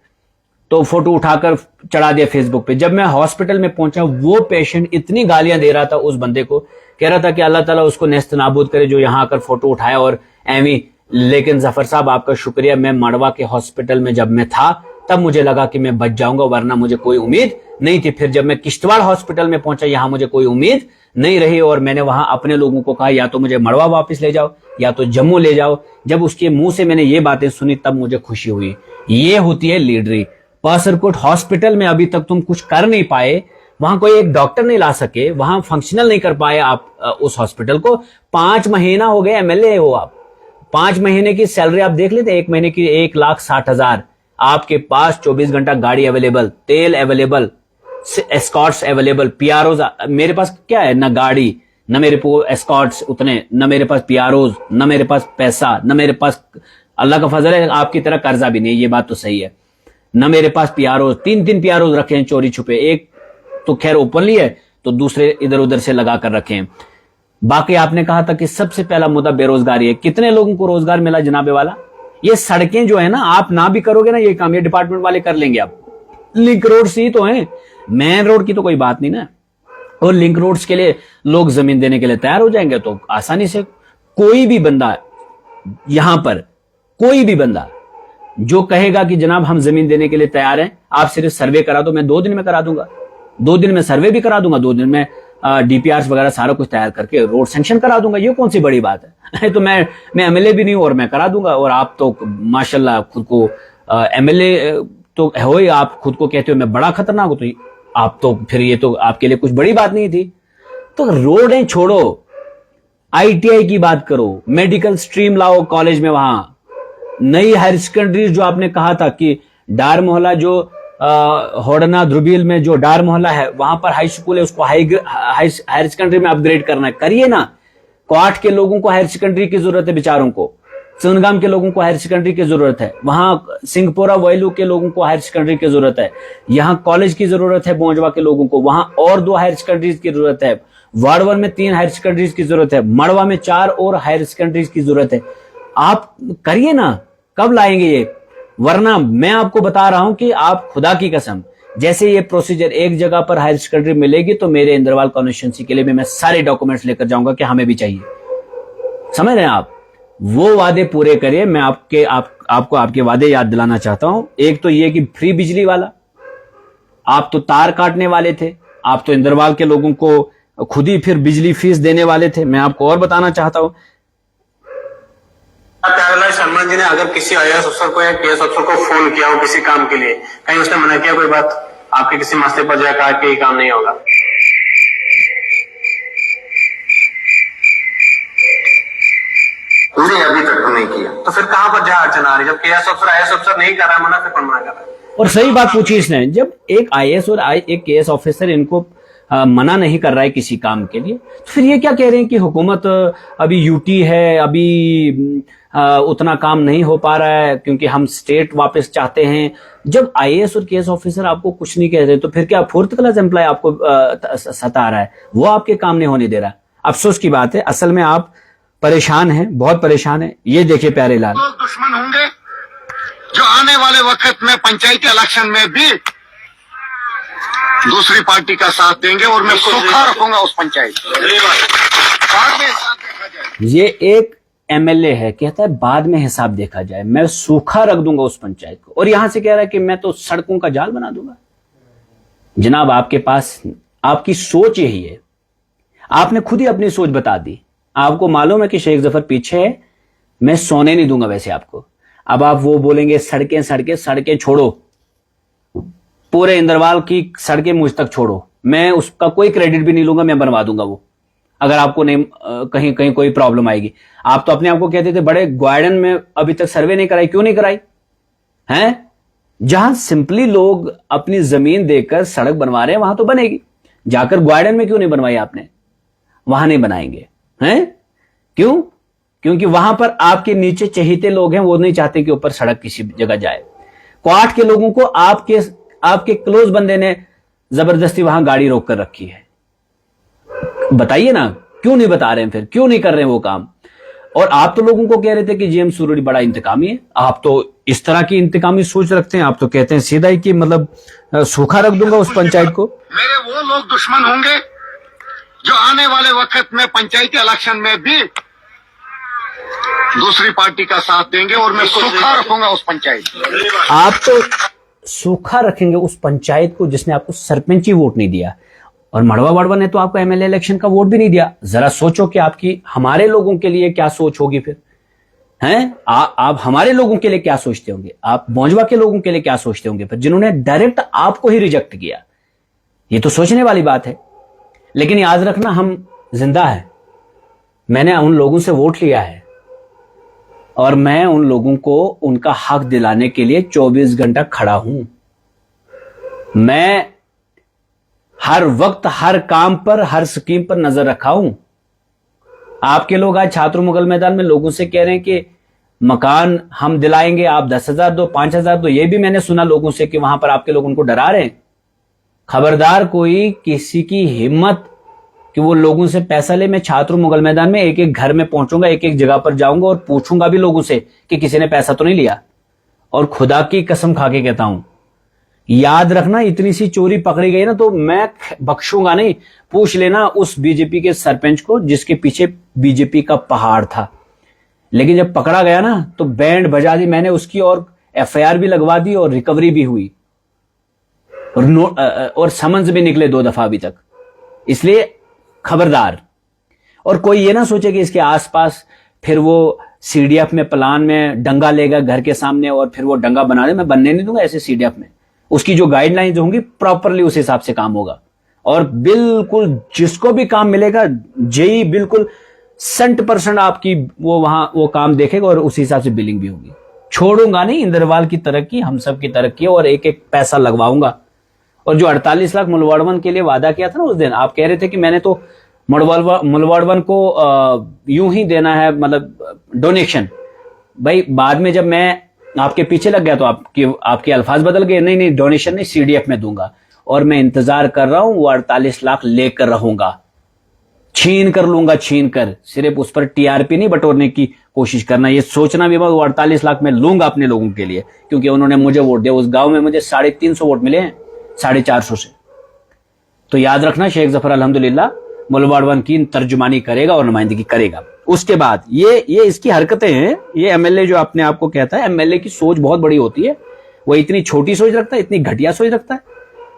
Speaker 1: तो फोटो उठाकर चढ़ा दिया फेसबुक पे। जब मैं हॉस्पिटल में पहुंचा, वो पेशेंट इतनी गालियां दे रहा था उस बंदे को, कह रहा था कि अल्लाह ताला उसको नेस्त नाबूद करे जो यहां आकर फोटो उठाया और एवी। लेकिन जफर साहब आपका शुक्रिया, मैं मड़वा के हॉस्पिटल में जब मैं था तब मुझे लगा कि मैं बच जाऊंगा, वरना मुझे कोई उम्मीद नहीं थी। फिर जब मैं किश्तवाड़ हॉस्पिटल में पहुंचा, यहां मुझे कोई उम्मीद नहीं रही, और मैंने वहां अपने लोगों को कहा या तो मुझे मड़वा वापस ले जाओ या तो जम्मू ले जाओ। जब उसके मुंह से मैंने ये बातें सुनी तब मुझे खुशी हुई। ये होती है लीडरी। पासरकोट हॉस्पिटल में अभी तक तुम कुछ कर नहीं पाए, वहां कोई एक डॉक्टर नहीं ला सके, वहां फंक्शनल नहीं कर पाए आप उस हॉस्पिटल को। 5 महीना हो गए एमएलए हो आप, 5 महीने की सैलरी आप देख लेते, 1 महीने की 1,60,000, आपके पास 24 घंटा गाड़ी अवेलेबल, तेल अवेलेबल, एस्कॉर्ट्स अवेलेबल, पीआरओज। मेरे पास क्या है, ना गाड़ी, न मेरे को एस्कॉर्ट्स उतने, न मेरे पास पीआरओज, न मेरे पास पैसा, न मेरे पास, अल्लाह का फजल है, आपकी तरह कर्जा भी नहीं, ये बात तो सही है, न मेरे पास पीआरओज। 3 पीआरओज रखे हैं चोरी छुपे, एक तो खैर ओपनली है, तो दूसरे इधर उधर से लगा कर रखे हैं। बाकी आपने कहा था कि सबसे पहला मुद्दा बेरोजगारी है। कितने लोगों को रोजगार मिला जनाबे वाला? ये सड़कें जो है ना, आप ना भी करोगे ना ये काम, ये डिपार्टमेंट वाले कर लेंगे। आप लिंक रोड ही तो है, मेन रोड की तो कोई बात नहीं ना। और लिंक रोड्स के लिए लोग जमीन देने के लिए तैयार हो जाएंगे, तो आसानी से कोई भी बंदा यहां पर, कोई भी बंदा जो कहेगा कि जनाब हम जमीन देने के लिए तैयार हैं, आप सिर्फ सर्वे करा दो, मैं 2 दिन में करा दूंगा, 2 दिन में सर्वे भी करा दूंगा, 2 दिन में डीपीआर वगैरह सारा कुछ तैयार करके रोड सैंक्शन करा दूंगा। ये कौन सी बड़ी बात है? तो मैं एमएलए भी नहीं हूं और मैं करा दूंगा। और आप तो माशाल्लाह खुद को एमएलए तो हो ही, आप खुद को कहते हो मैं बड़ा खतरनाक हूं, तो आप तो फिर ये तो आपके लिए कुछ बड़ी बात नहीं थी। तो रोडें छोड़ो, आईटीआई की बात करो, मेडिकल स्ट्रीम लाओ कॉलेज में, वहां नई हायर सेकेंडरी जो आपने कहा था कि डार मोहल्ला जो होडना ध्रुवील में जो डार मोहल्ला है वहां पर हाई स्कूल है, उसको हायर सेकेंडरी में अपग्रेड करना है, करिए ना। क्वाट के लोगों को हायर सेकेंडरी की जरूरत है, बेचारों को, चंदगाम के लोगों को हायर सेकेंडरी की जरूरत है, वहां सिंहपुरा वैलू के लोगों को हायर सेकेंडरी की जरूरत है, यहाँ कॉलेज की जरूरत है बोंजवा के लोगों को, वहां और 2 हायर सेकेंडरीज की जरूरत है, वाड़वर में 3 हायर सेकेंडरीज की जरूरत है, मड़वा में 4 और हायर सेकेंडरीज की जरूरत है। आप करिए ना, कब लाएंगे ये? वरना मैं आपको बता रहा हूं कि आप खुदा की कसम, जैसे ये प्रोसीजर एक जगह पर हायर सेकेंडरी मिलेगी तो मेरे इंद्रवाल कॉन्स्टिट्यूंसी के लिए भी मैं सारे डॉक्यूमेंट्स लेकर जाऊंगा कि हमें भी चाहिए। समझ रहे हैं आप? वो वादे पूरे करिए। मैं आपको आपके वादे याद दिलाना चाहता हूं। एक तो ये कि फ्री बिजली वाला, आप तो तार काटने वाले थे, आप तो इंद्रवाल के लोगों को खुद ही फिर बिजली फीस देने वाले थे। मैं आपको और बताना चाहता हूं,
Speaker 4: प्यारेलाल शर्मा जी ने अगर किसी आईएएस अफसर को या केएस अफसर को फोन किया हो किसी काम के लिए, कहीं उसने मना किया कोई बात, आपके किसी मसले पर जाकर कहा कि ये काम नहीं होगा?
Speaker 2: नहीं, अभी तक तो नहीं किया।
Speaker 4: तो फिर कहां पर जहां अड़चन आ रही? जब केएस अफसर आईएएस अफसर नहीं कर रहा है मना, फिर कौन मना कर रहा है?
Speaker 1: और सही बात पूछी इसने, जब एक आईएएस और एक केएस ऑफिसर इनको मना नहीं कर रहा है किसी काम के लिए, तो फिर ये क्या कह रहे हैं कि हुकूमत अभी यूटी है, अभी उतना काम नहीं हो पा रहा है क्योंकि हम स्टेट वापस चाहते हैं। जब आईएएस और केएस ऑफिसर आपको कुछ नहीं कह रहे, तो फिर क्या 4th क्लास एम्प्लॉय आपको सता रहा है, वो आपके काम नहीं होने दे रहा? अफसोस की बात है, असल में आप परेशान हैं, बहुत परेशान हैं। ये देखिए प्यारेलाल,
Speaker 2: लोग दुश्मन होंगे जो आने वाले वक्त में पंचायती इलेक्शन में भी दूसरी पार्टी का साथ देंगे और मैं सूखा रखूंगा उस पंचायत। बाद में हिसाब देखा जाए।
Speaker 1: ये एक एमएलए है, कहता है बाद में हिसाब देखा जाए, मैं सूखा रख दूंगा उस पंचायत को, और यहां से कह रहा है कि मैं तो सड़कों का जाल बना दूंगा। जनाब आपके पास आपकी सोच यही है, आपने खुद ही अपनी सोच बता दी। आपको मालूम है कि शेख जफर पीछे है, मैं सोने नहीं दूंगा वैसे आपको। अब आप वो बोलेंगे सड़कें सड़कें सड़कें छोड़ो, पूरे इंद्रवाल की सड़कें मुझ तक छोड़ो, मैं उसका कोई क्रेडिट भी नहीं लूंगा, मैं बनवा दूंगा वो, अगर आपको नहीं कहीं कहीं कोई प्रॉब्लम आएगी। आप तो अपने आप को कहते थे बड़े ग्वाडन में अभी तक सर्वे नहीं कराई, क्यों नहीं कराई हैं? जहां सिंपली लोग अपनी जमीन देकर सड़क बनवा रहे हैं वहां तो बनेगी। जाकर ग्वालियर में क्यों नहीं बनवाई आपने? वहां नहीं बनाएंगे हैं? क्यों? क्योंकि वहां पर आपके नीचे चहेते लोग हैं, वो नहीं चाहते कि ऊपर सड़क किसी जगह जाए। क्वाड के लोगों को आपके क्लोज बंदे ने जबरदस्ती वहां गाड़ी रोक कर रखी है। बताइए ना, क्यों नहीं बता रहे हैं फिर? क्यों नहीं कर रहे हैं वो काम? और आप तो लोगों को कह रहे थे कि जीएम सुरोड़ी बड़ा इंतकामी है। आप तो इस तरह की इंतकामी सोच रखते हैं। आप तो कहते हैं सीधा ही कि मतलब सूखा रख दूंगा उस पंचायत को।
Speaker 2: मेरे वो लोग दुश्मन होंगे जो आने वाले वक्त में पंचायती इलेक्शन में भी दूसरी पार्टी का साथ देंगे और मैं सूखा रखूंगा उस पंचायत को।
Speaker 1: आप तो सूखा रखेंगे उस पंचायत को जिसने आपको सरपंची वोट नहीं दिया, और मड़वा वड़वा ने तो आपको एमएलए इलेक्शन का वोट भी नहीं दिया। जरा सोचो कि आपकी हमारे लोगों के लिए क्या सोच होगी फिर हैं? आप हमारे लोगों के लिए क्या सोचते होंगे? आप मौजवा के लोगों के लिए क्या सोचते होंगे फिर, जिन्होंने डायरेक्ट आपको ही रिजेक्ट किया? ये तो सोचने वाली बात है। लेकिन याद रखना, हम जिंदा है। मैंने उन लोगों से वोट लिया है और मैं उन लोगों को उनका हक दिलाने के लिए 24 घंटा खड़ा हूं। मैं हर वक्त हर काम पर, हर स्कीम पर नजर रखा हूं। आपके लोग आज छात्रों मुगल मैदान में लोगों से कह रहे हैं कि मकान हम दिलाएंगे, आप 10,000 दो, 5,000 दो। ये भी मैंने सुना लोगों से कि वहां पर आपके लोग उनको डरा रहे हैं। खबरदार कोई किसी की हिम्मत कि वो लोगों से पैसा ले। मैं छात्रों मुगल मैदान में एक एक घर में पहुंचूंगा, एक एक जगह पर जाऊंगा और पूछूंगा भी लोगों से कि किसी ने पैसा तो नहीं लिया। और खुदा की कसम खा के कहता हूं, याद रखना, इतनी सी चोरी पकड़ी गई ना तो मैं बख्शूंगा नहीं। पूछ लेना उस बीजेपी के सरपंच को जिसके पीछे बीजेपी का पहाड़ था। लेकिन जब पकड़ा गया ना तो बैंड बजा दी मैंने उसकी, और एफआईआर भी लगवा दी और रिकवरी भी हुई, और समन्स भी निकले 2 दफा अभी तक। इसलिए खबरदार। और कोई ये ना सोचे कि इसके आसपास फिर वो सीडीएफ में प्लान में डंगा लेगा घर के सामने और फिर वो डंगा बना ले। मैं बनने नहीं दूंगा ऐसे सीडीएफ में। उसकी जो गाइडलाइंस होंगी प्रॉपरली उस हिसाब से काम होगा, और बिल्कुल जिसको भी काम मिलेगा जेई बिल्कुल 100% आपकी वो काम देखेगा और उस हिसाब से बिलिंग भी होगी। छोड़ूंगा नहीं इंद्रवाल की तरक्की, हम सब की तरक्की, और एक एक पैसा लगवाऊंगा। और जो 48 लाख मुलवाड़वन के लिए वादा किया था ना उस दिन, आप कह रहे थे कि मैंने तो मुलवाड़वन को यूं ही देना है, मतलब डोनेशन। भाई बाद में जब मैं आपके पीछे लग गया तो आपके अल्फाज बदल गए। नहीं, डोनेशन नहीं, सीडीएफ में दूंगा। और मैं इंतजार कर रहा हूं, वो 48 लाख लेकर रहूंगा। छीन कर लूंगा, छीन कर। सिर्फ उस पर टीआरपी नहीं बटोरने की कोशिश करना, ये सोचना भी मत। वो 48 लाख मैं लूंगा अपने लोगों के लिए, क्योंकि उन्होंने मुझे वोट दिया। उस गांव में मुझे 350 वोट मिले हैं 450 से। तो याद रखना, शेख जफर अल्हम्दुलिल्लाह मुलवाड़वन की तर्जुमानी करेगा और नुमाइंदगी करेगा। उसके बाद ये इसकी हरकतें हैं। ये एमएलए जो अपने आप को कहता है, एमएलए की सोच बहुत बड़ी होती है। वो इतनी छोटी सोच रखता है, इतनी घटिया सोच रखता है।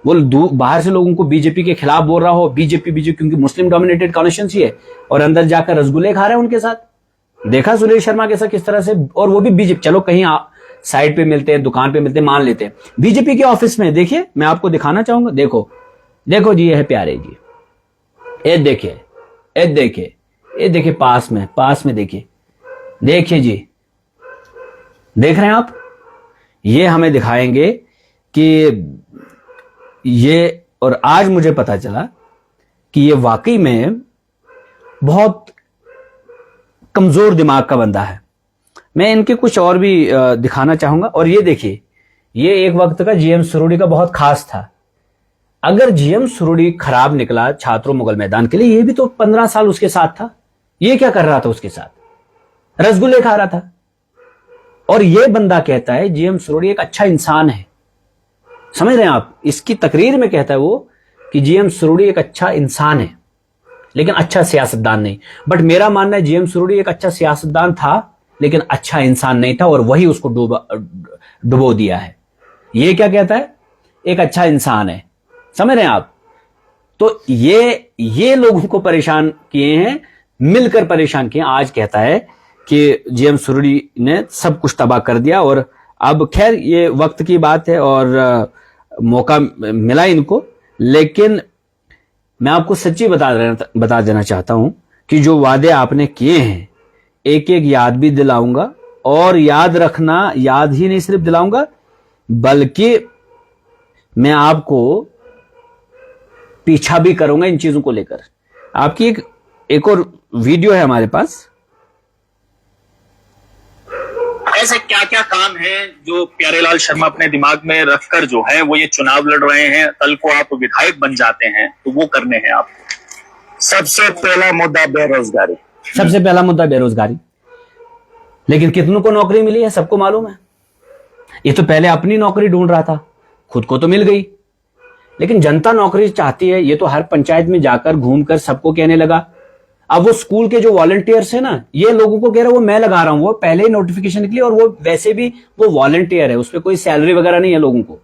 Speaker 1: वो बाहर से लोगों को बीजेपी के खिलाफ बोल रहा हो, बीजेपी क्योंकि मुस्लिम डोमिनेटेड कॉन्स्टिट्यूंसी है, और अंदर जाकर रसगुल्ले खा रहे हैं उनके साथ। देखा सुरेश शर्मा के साथ किस तरह से, और वो भी बीजेपी। चलो कहीं साइड पे मिलते हैं, दुकान पे मिलते हैं, मान लेते हैं। बीजेपी के ऑफिस में देखिए, मैं आपको दिखाना चाहूंगा। देखो जी, ये है प्यारे जी, ये देखिए पास में देखिए जी, देख रहे हैं आप? ये हमें दिखाएंगे कि ये, और आज मुझे पता चला कि ये वाकई में बहुत कमजोर दिमाग का बंदा है। मैं इनके कुछ और भी दिखाना चाहूंगा। और ये देखिए, ये एक वक्त का जीएम सुरोड़ी का बहुत खास था। अगर जीएम सुरोड़ी खराब निकला छात्रों मुगल मैदान के लिए, ये भी तो 15 साल उसके साथ था। ये क्या कर रहा था उसके साथ? रसगुल्ले खा रहा था। और ये बंदा कहता है जीएम सुरोड़ी एक अच्छा इंसान है। समझ रहे हैं आप? इसकी तकरीर में कहता है वो कि जीएम सुरोड़ी एक अच्छा इंसान है, लेकिन अच्छा सियासतदान नहीं। बट मेरा मानना है जीएम सुरोड़ी एक अच्छा सियासतदान था, लेकिन अच्छा इंसान नहीं था, और वही उसको डुबो दिया है। ये क्या कहता है? एक अच्छा इंसान है। समझ रहे हैं आप? तो ये लोगों को परेशान किए हैं, मिलकर परेशान किए। आज कहता है कि जीएम सुरोड़ी ने सब कुछ तबाह कर दिया। और अब खैर ये वक्त की बात है और मौका मिला इनको, लेकिन मैं आपको सच्ची बता देना चाहता हूं कि जो वादे आपने किए हैं, एक एक याद भी दिलाऊंगा। और याद रखना, याद ही नहीं सिर्फ दिलाऊंगा, बल्कि मैं आपको पीछा भी करूंगा इन चीजों को लेकर। आपकी एक और वीडियो है हमारे पास।
Speaker 5: ऐसे क्या क्या काम है जो प्यारेलाल शर्मा अपने दिमाग में रखकर जो है वो ये चुनाव लड़ रहे हैं, कल को आप विधायक बन जाते हैं तो वो करने हैं आप?
Speaker 2: सबसे पहला मुद्दा बेरोजगारी।
Speaker 1: सबसे पहला मुद्दा बेरोजगारी। लेकिन कितनों को नौकरी मिली है सबको मालूम है। ये तो पहले अपनी नौकरी ढूंढ रहा था, खुद को तो मिल गई, लेकिन जनता नौकरी चाहती है। ये तो हर पंचायत में जाकर घूमकर सबको कहने लगा। अब वो स्कूल के जो वॉलंटियर्स है ना, ये लोगों को कह रहा है वो मैं लगा रहा हूं, वो पहले ही नोटिफिकेशन निकली और वो वैसे भी वो वॉलंटियर है, उसपे कोई सैलरी वगैरह नहीं है लोगों को।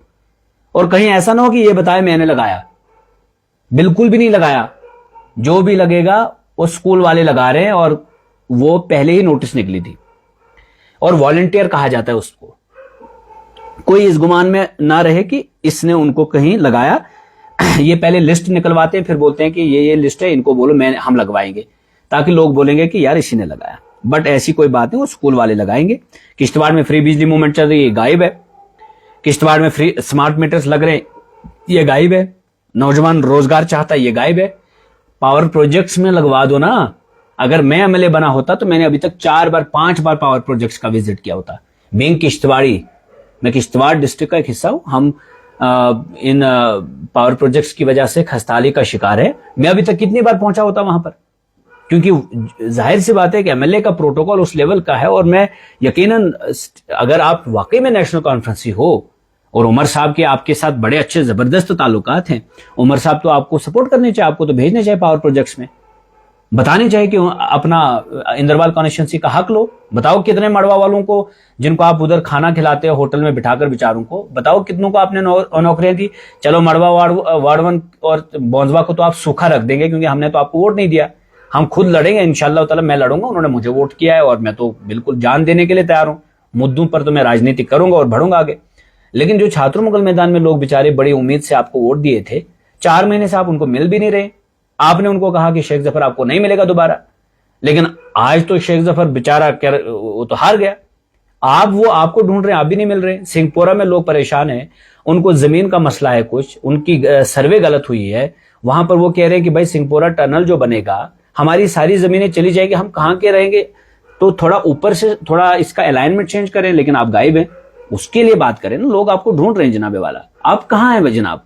Speaker 1: और कहीं ऐसा ना हो कि ये बताए मैंने लगाया, बिल्कुल भी नहीं लगाया। जो भी लगेगा वो स्कूल वाले लगा रहे हैं और वो पहले ही नोटिस निकली थी। और वॉलंटियर कहा जाता है उसको, कोई इस गुमान में ना रहे कि इसने उनको कहीं लगाया। ये पहले लिस्ट निकलवाते हैं, फिर बोलते हैं कि ये लिस्ट है, इनको बोलो हम लगवाएंगे, ताकि लोग बोलेंगे कि यार इसी ने लगाया। बट ऐसी कोई बात नहीं, वो स्कूल वाले लगाएंगे। किश्तवाड़ में फ्री बिजली मूवमेंट चल रही है, ये गायब है। किश्तवाड़ में फ्री स्मार्ट मीटर्स लग रहे हैं, ये गायब है। नौजवान रोजगार चाहता है, ये गायब है। पावर प्रोजेक्ट्स में लगवा दो ना। अगर मैं एमएलए बना होता तो मैंने अभी तक 5 बार पावर प्रोजेक्ट्स का विजिट किया होता। बीइंग किश्तवाड़ी, मैं किश्तवाड़ डिस्ट्रिक्ट का एक हिस्सा हूं। हम इन पावर प्रोजेक्ट्स की वजह से खस्ताली का शिकार है। मैं अभी तक कितनी बार पहुंचा होता वहां पर, क्योंकि जाहिर सी बात है कि एमएलए का प्रोटोकॉल उस लेवल का है। और मैं यकीनन, अगर आप वाकई में नेशनल कॉन्फ्रेंसी हो और उमर साहब के आपके साथ बड़े अच्छे जबरदस्त ताल्लुकात हैं, उमर साहब तो आपको सपोर्ट करने चाहिए, आपको तो भेजने चाहिए पावर प्रोजेक्ट्स में। बताने चाहिए कि अपना इंदरवाल कॉन्स्टिट्यूंसी का हक लो। बताओ कितने मड़वा वालों को, जिनको आप उधर खाना खिलाते हो होटल में बिठाकर बेचारों को, बताओ कितनों को आपने नौकरियां दी। चलो मड़वा वार्ड 1 और बौंजवा को तो आप सूखा रख देंगे, क्योंकि हमने तो आपको वोट नहीं दिया। हम खुद लड़ेंगे इंशाल्लाह ताला। मैं लड़ूंगा, उन्होंने मुझे वोट किया है और मैं तो बिल्कुल जान देने के लिए तैयार हूं। मुद्दों पर तो मैं राजनीति करूंगा और बढ़ूंगा आगे। लेकिन जो छात्रों मुगल मैदान में लोग बेचारे बड़ी उम्मीद से आपको वोट दिए थे, 4 महीने से आप उनको मिल भी नहीं रहे। आपने उनको कहा कि शेख जफर आपको नहीं मिलेगा दोबारा, लेकिन आज तो शेख जफर बेचारा वो तो हार गया। वो आपको ढूंढ रहे हैं, आप भी नहीं मिल रहे। सिंहपोरा में लोग परेशान हैं, उनको जमीन का मसला है, कुछ उनकी सर्वे गलत हुई है। वहां पर वो कह रहे हैं कि भाई सिंहपोरा टनल जो बनेगा, हमारी सारी जमीनें चली जाएगी, हम कहां के रहेंगे। तो थोड़ा ऊपर से थोड़ा इसका अलाइनमेंट चेंज करें, लेकिन आप गायब हैं। उसके लिए बात करें ना, लोग आपको ढूंढ रहे हैं जनाबे वाला, आप कहां हैं जनाब।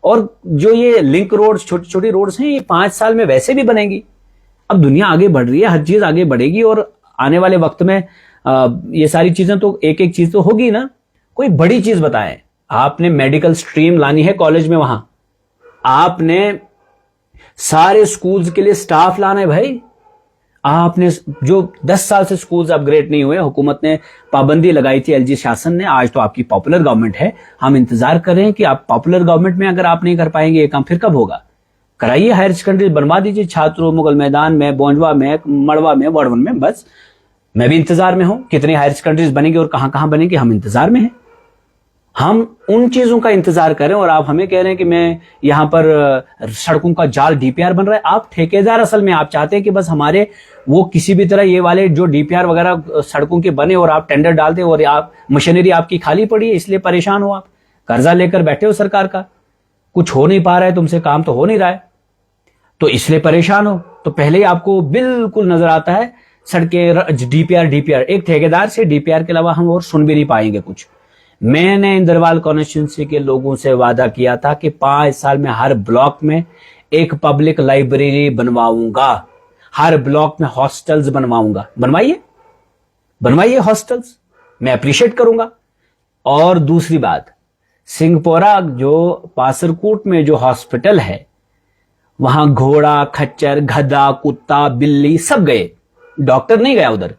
Speaker 1: और जो ये लिंक रोड्स, छोटी छोटी रोड्स हैं, ये 5 साल में वैसे भी बनेगी। अब दुनिया आगे बढ़ रही है, हर चीज आगे बढ़ेगी और आने वाले वक्त में ये सारी चीजें तो एक चीज तो होगी ना। कोई बड़ी चीज बताएं। आपने मेडिकल स्ट्रीम लानी है कॉलेज में, वहां आपने सारे स्कूल्स के लिए स्टाफ लाना है भाई। आपने जो 10 साल से स्कूल्स अपग्रेड नहीं हुए, हुकूमत ने पाबंदी लगाई थी, एलजी शासन ने। आज तो आपकी पॉपुलर गवर्नमेंट है, हम इंतजार कर रहे हैं कि आप पॉपुलर गवर्नमेंट में अगर आप नहीं कर पाएंगे ये काम, फिर कब होगा। कराइए, हायर सेकेंडरी बनवा दीजिए छात्रों मुगल मैदान में, बौंजवा में, मड़वा में, वार्ड 1 में। बस मैं भी इंतजार में हूं, कितनी हायर सेकेंडरीज बनेगी और कहां कहां बनेगी, हम इंतजार में हैं। हम उन चीजों का इंतजार करें और आप हमें कह रहे हैं कि मैं यहां पर सड़कों का जाल डीपीआर बन रहा है। आप ठेकेदार, असल में आप चाहते हैं कि बस हमारे वो किसी भी तरह ये वाले जो डीपीआर वगैरह सड़कों के बने और आप टेंडर डालते और आप मशीनरी आपकी खाली पड़ी है, इसलिए परेशान हो। आप कर्जा लेकर बैठे हो सरकार का, कुछ हो नहीं पा रहा है तुमसे, काम तो हो नहीं रहा है, तो इसलिए परेशान हो। तो पहले ही आपको बिल्कुल नजर आता है सड़कें डीपीआर। एक ठेकेदार से डीपीआर के अलावा हम और सुन भी नहीं पाएंगे कुछ। मैंने इंदरवाल कॉन्स्टिट्यूंसी के लोगों से वादा किया था कि 5 साल में हर ब्लॉक में एक पब्लिक लाइब्रेरी बनवाऊंगा, हर ब्लॉक में हॉस्टल्स बनवाऊंगा। बनवाइए हॉस्टल्स, मैं अप्रिशिएट करूंगा। और दूसरी बात, सिंहपोरा जो पासरकूट में जो हॉस्पिटल है, वहां घोड़ा, खच्चर, गधा, कुत्ता, बिल्ली सब गए, डॉक्टर नहीं गया उधर।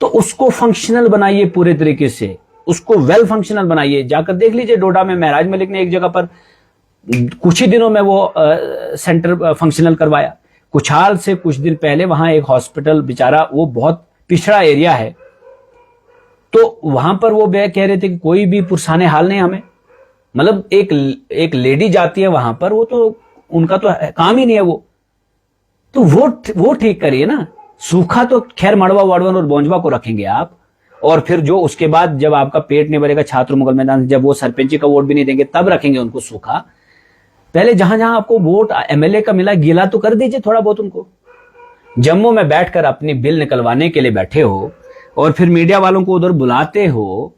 Speaker 1: तो उसको फंक्शनल बनाइए पूरे तरीके से, उसको वेल फंक्शनल बनाइए। जाकर देख लीजिए, डोडा में महराज मलिक ने एक जगह पर कुछ ही दिनों में वो सेंटर फंक्शनल करवाया। कुछाल से कुछ दिन पहले वहां एक हॉस्पिटल, बेचारा वो बहुत पिछड़ा एरिया है, तो वहां पर वो कह रहे थे कि कोई भी पुरसाने हाल नहीं हमें। मतलब एक लेडी जाती है वहां पर, वो तो उनका तो काम ही नहीं है वो, तो वो ठीक करिए ना। सूखा तो खैर मड़वा, वाड़वन और बौंजवा को रखेंगे आप, और फिर जो उसके बाद जब आपका पेट नहीं भरेगा छात्र मुगल मैदान, जब वो सरपंची का वोट भी नहीं देंगे तब रखेंगे उनको सूखा। पहले जहां जहां आपको वोट एमएलए का मिला, गीला तो कर दीजिए थोड़ा बहुत उनको। जम्मू में बैठकर अपनी बिल निकलवाने के लिए बैठे हो और फिर मीडिया वालों को उधर बुलाते हो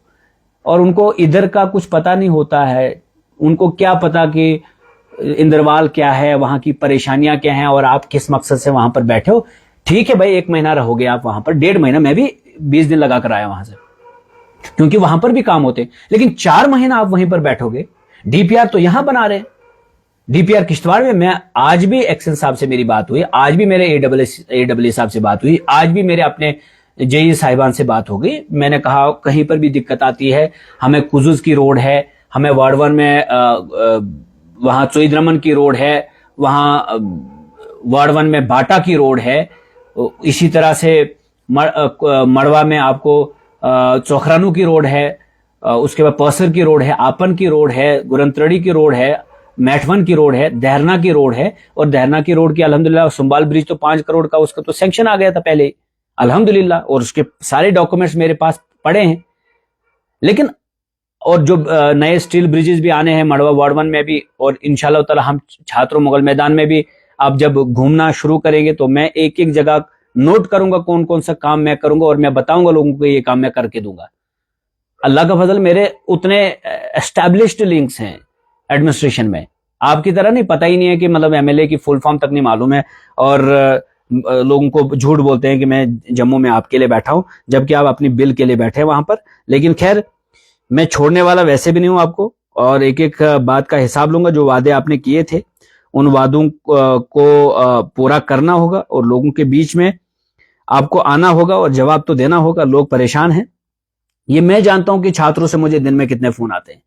Speaker 1: और उनको इधर का कुछ पता नहीं होता है। उनको क्या पता कि इंद्रवाल क्या है, वहां की परेशानियां क्या हैं और आप किस मकसद से वहां पर बैठे हो। ठीक है भाई, 1 महीना रहोगे आप वहां पर, 1.5 महीना, मैं भी 20 दिन लगा कर आया वहां से, क्योंकि वहां पर भी काम होते। लेकिन 4 महीना आप वहीं पर बैठोगे। डीपीआर तो यहां बना रहे हैं, डीपीआर किश्तवाड़ में। मैं आज भी एक्शन साहब से मेरी बात हुई, आज भी मेरे एडब्ल्यू साहब से बात हुई, आज भी मेरे अपने जेई साहिबान से बात हो गई। मैंने कहा कहीं पर भी दिक्कत आती है, हमें कुजुज की रोड है, हमें वार्ड 1 में वहां चोईद रमन की रोड है, वहां वार्ड 1 में बाटा की रोड है, इसी तरह से मड़वा में आपको चोखरानू की रोड है, उसके बाद परसर की रोड है, आपन की रोड है, गुरंतरड़ी की रोड है, मैठवन की रोड है, देहरना की रोड है। और देहरना की रोड की अल्हम्दुलिल्लाह सुंबाल ब्रिज तो 5 करोड़ का उसका तो सैंक्शन आ गया था पहले ही, अल्हम्दुलिल्लाह, और उसके सारे डॉक्यूमेंट्स मेरे पास पड़े हैं। लेकिन और जो नए स्टील ब्रिजेस भी आने हैं मड़वा वार्ड 1 में भी, और इंशाल्लाह ताला हम छात्रों मुगल मैदान में भी आप जब घूमना शुरू करेंगे तो मैं एक एक जगह नोट करूंगा कौन कौन सा काम मैं करूंगा और मैं बताऊंगा लोगों को ये काम मैं करके दूंगा। अल्लाह का फजल, मेरे उतने एस्टैब्लिश्ड लिंक्स हैं एडमिनिस्ट्रेशन में, आपकी तरह नहीं, पता ही नहीं है कि मतलब एमएलए की फुल फॉर्म तक नहीं मालूम है और लोगों को झूठ बोलते हैं कि मैं जम्मू में आपके लिए बैठा हूं, जबकि आप अपनी बिल के लिए बैठे हैं वहां पर। लेकिन खैर, मैं छोड़ने वाला वैसे भी नहीं हूं आपको, और एक एक बात का हिसाब लूंगा। जो वादे आपने किए थे उन वादों को पूरा करना होगा और लोगों के बीच में आपको आना होगा और जवाब तो देना होगा। लोग परेशान हैं, ये मैं जानता हूं कि छात्रों से मुझे दिन में कितने फोन आते हैं,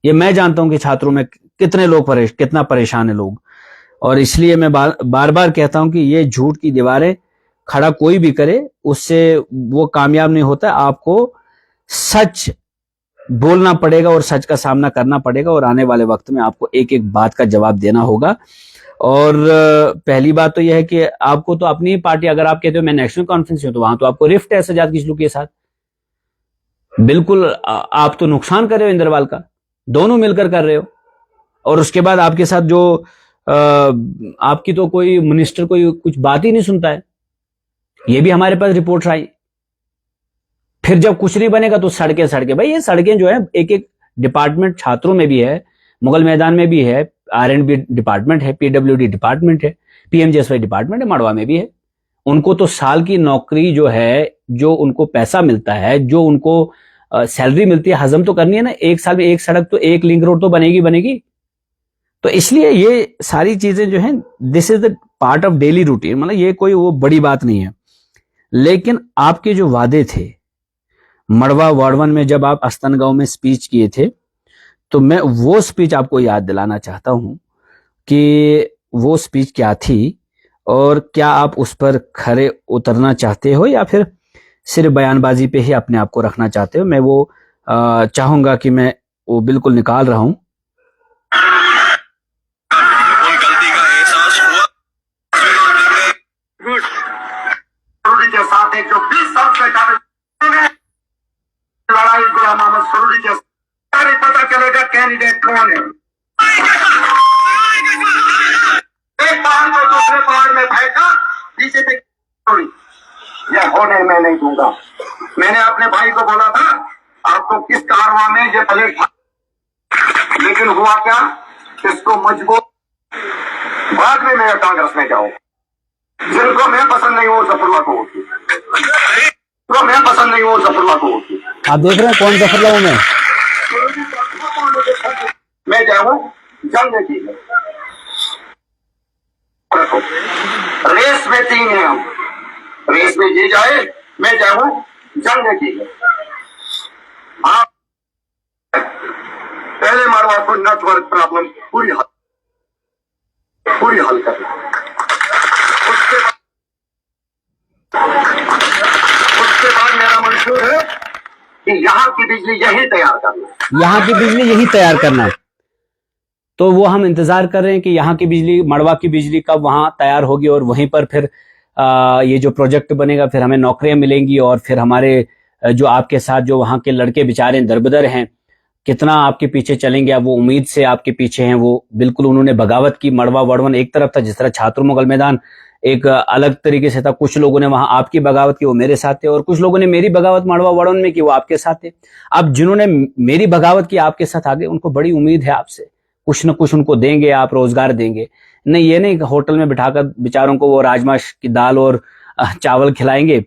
Speaker 1: ये मैं जानता हूं कि छात्रों में कितने लोग कितना परेशान है लोग। और इसलिए मैं बार बार कहता हूं कि ये झूठ की दीवारें खड़ा कोई भी करे उससे वो कामयाब नहीं होता। आपको सच बोलना पड़ेगा और सच का सामना करना पड़ेगा, और आने वाले वक्त में आपको एक एक बात का जवाब देना होगा। और पहली बात तो यह है कि आपको तो अपनी पार्टी, अगर आप कहते हो मैं नेशनल कॉन्फ्रेंस हूं, तो वहां तो आपको रिफ्ट है सजाद किशलू के साथ, बिल्कुल आप तो नुकसान कर रहे हो इंद्रवाल का, दोनों मिलकर कर रहे हो। और उसके बाद आपके साथ जो आपकी तो कोई मिनिस्टर कोई कुछ बात ही नहीं सुनता है, ये भी हमारे पास रिपोर्ट आई। फिर जब कुछ नहीं बनेगा तो सड़कें भाई, ये सड़कें जो है एक एक डिपार्टमेंट छात्रों में भी है, मुगल मैदान में भी है, R&B डिपार्टमेंट है, PWD डिपार्टमेंट है, PMGSY डिपार्टमेंट है, मड़वा में भी है। उनको तो साल की नौकरी जो है, जो उनको पैसा मिलता है, जो उनको सैलरी मिलती है, हजम तो करनी है ना। एक साल में एक सड़क तो, एक लिंक रोड तो बनेगी। तो इसलिए ये सारी चीजें जो है, this is the part of daily routine, मतलब ये कोई वो बड़ी बात नहीं है। लेकिन आपके जो वादे थे मड़वा वार्ड 1 में, जब आप अस्तनगांव में स्पीच किए थे, तो मैं वो स्पीच आपको याद दिलाना चाहता हूं कि वो स्पीच क्या थी और क्या आप उस पर खरे उतरना चाहते हो या फिर सिर्फ बयानबाजी पे ही अपने आप को रखना चाहते हो। मैं वो चाहूंगा कि मैं वो बिल्कुल निकाल रहा हूं।
Speaker 2: के साथ एक जो 20 साल से लड़ाई गुलाम मोहम्मद सरूरी के साथ पता चलेगा कैंडिडेट कौन है। एक पहाड़ को दूसरे पहाड़ में फेंका, बीजेपी यह होने मैं नहीं दूंगा। मैंने अपने भाई को बोला था आपको किस कारवां में ये प्लेट, लेकिन हुआ क्या, इसको मजबूर बाद में मैं कांग्रेस में जाऊं। जिनको मैं पसंद नहीं हूं जफरुल्लाह को होती, जिनको मैं पसंद नहीं हूं जफरुल्लाह को होती।
Speaker 1: आप देख रहे हैं कौन जफरुल्लाह हूं
Speaker 2: मैं जाऊं जंग की रेस में 3 है, हम रेस में जी जाए, मैं जाऊं जंग की। आप पहले मरवा को नेटवर्क प्रॉब्लम पूरी हल करना, उसके बाद मेरा मंशूर है कि यहाँ की बिजली यही तैयार करना, तो वो हम इंतजार कर रहे हैं कि यहाँ की बिजली, मड़वा की बिजली कब वहां तैयार होगी और वहीं पर फिर ये जो प्रोजेक्ट बनेगा, फिर हमें नौकरियां मिलेंगी और फिर हमारे जो आपके साथ जो वहां के लड़के बेचारे दरबदर हैं,
Speaker 1: कितना आपके पीछे चलेंगे, अब वो उम्मीद से आपके पीछे हैं। वो बिल्कुल उन्होंने बगावत की। मड़वा वड़वन एक तरफ था, जिस तरह छात्र मुगल मैदान एक अलग तरीके से था। कुछ लोगों ने वहां आपकी बगावत की, वो मेरे साथ थे, और कुछ लोगों ने मेरी बगावत मड़वा वड़वन में की, वो आपके साथ थे। अब जिन्होंने मेरी बगावत की आपके साथ आगे, उनको बड़ी उम्मीद है आपसे, कुछ न कुछ उनको देंगे आप, रोजगार देंगे। नहीं, ये नहीं होटल में बिठाकर बेचारों को वो राजमा की दाल और चावल खिलाएंगे,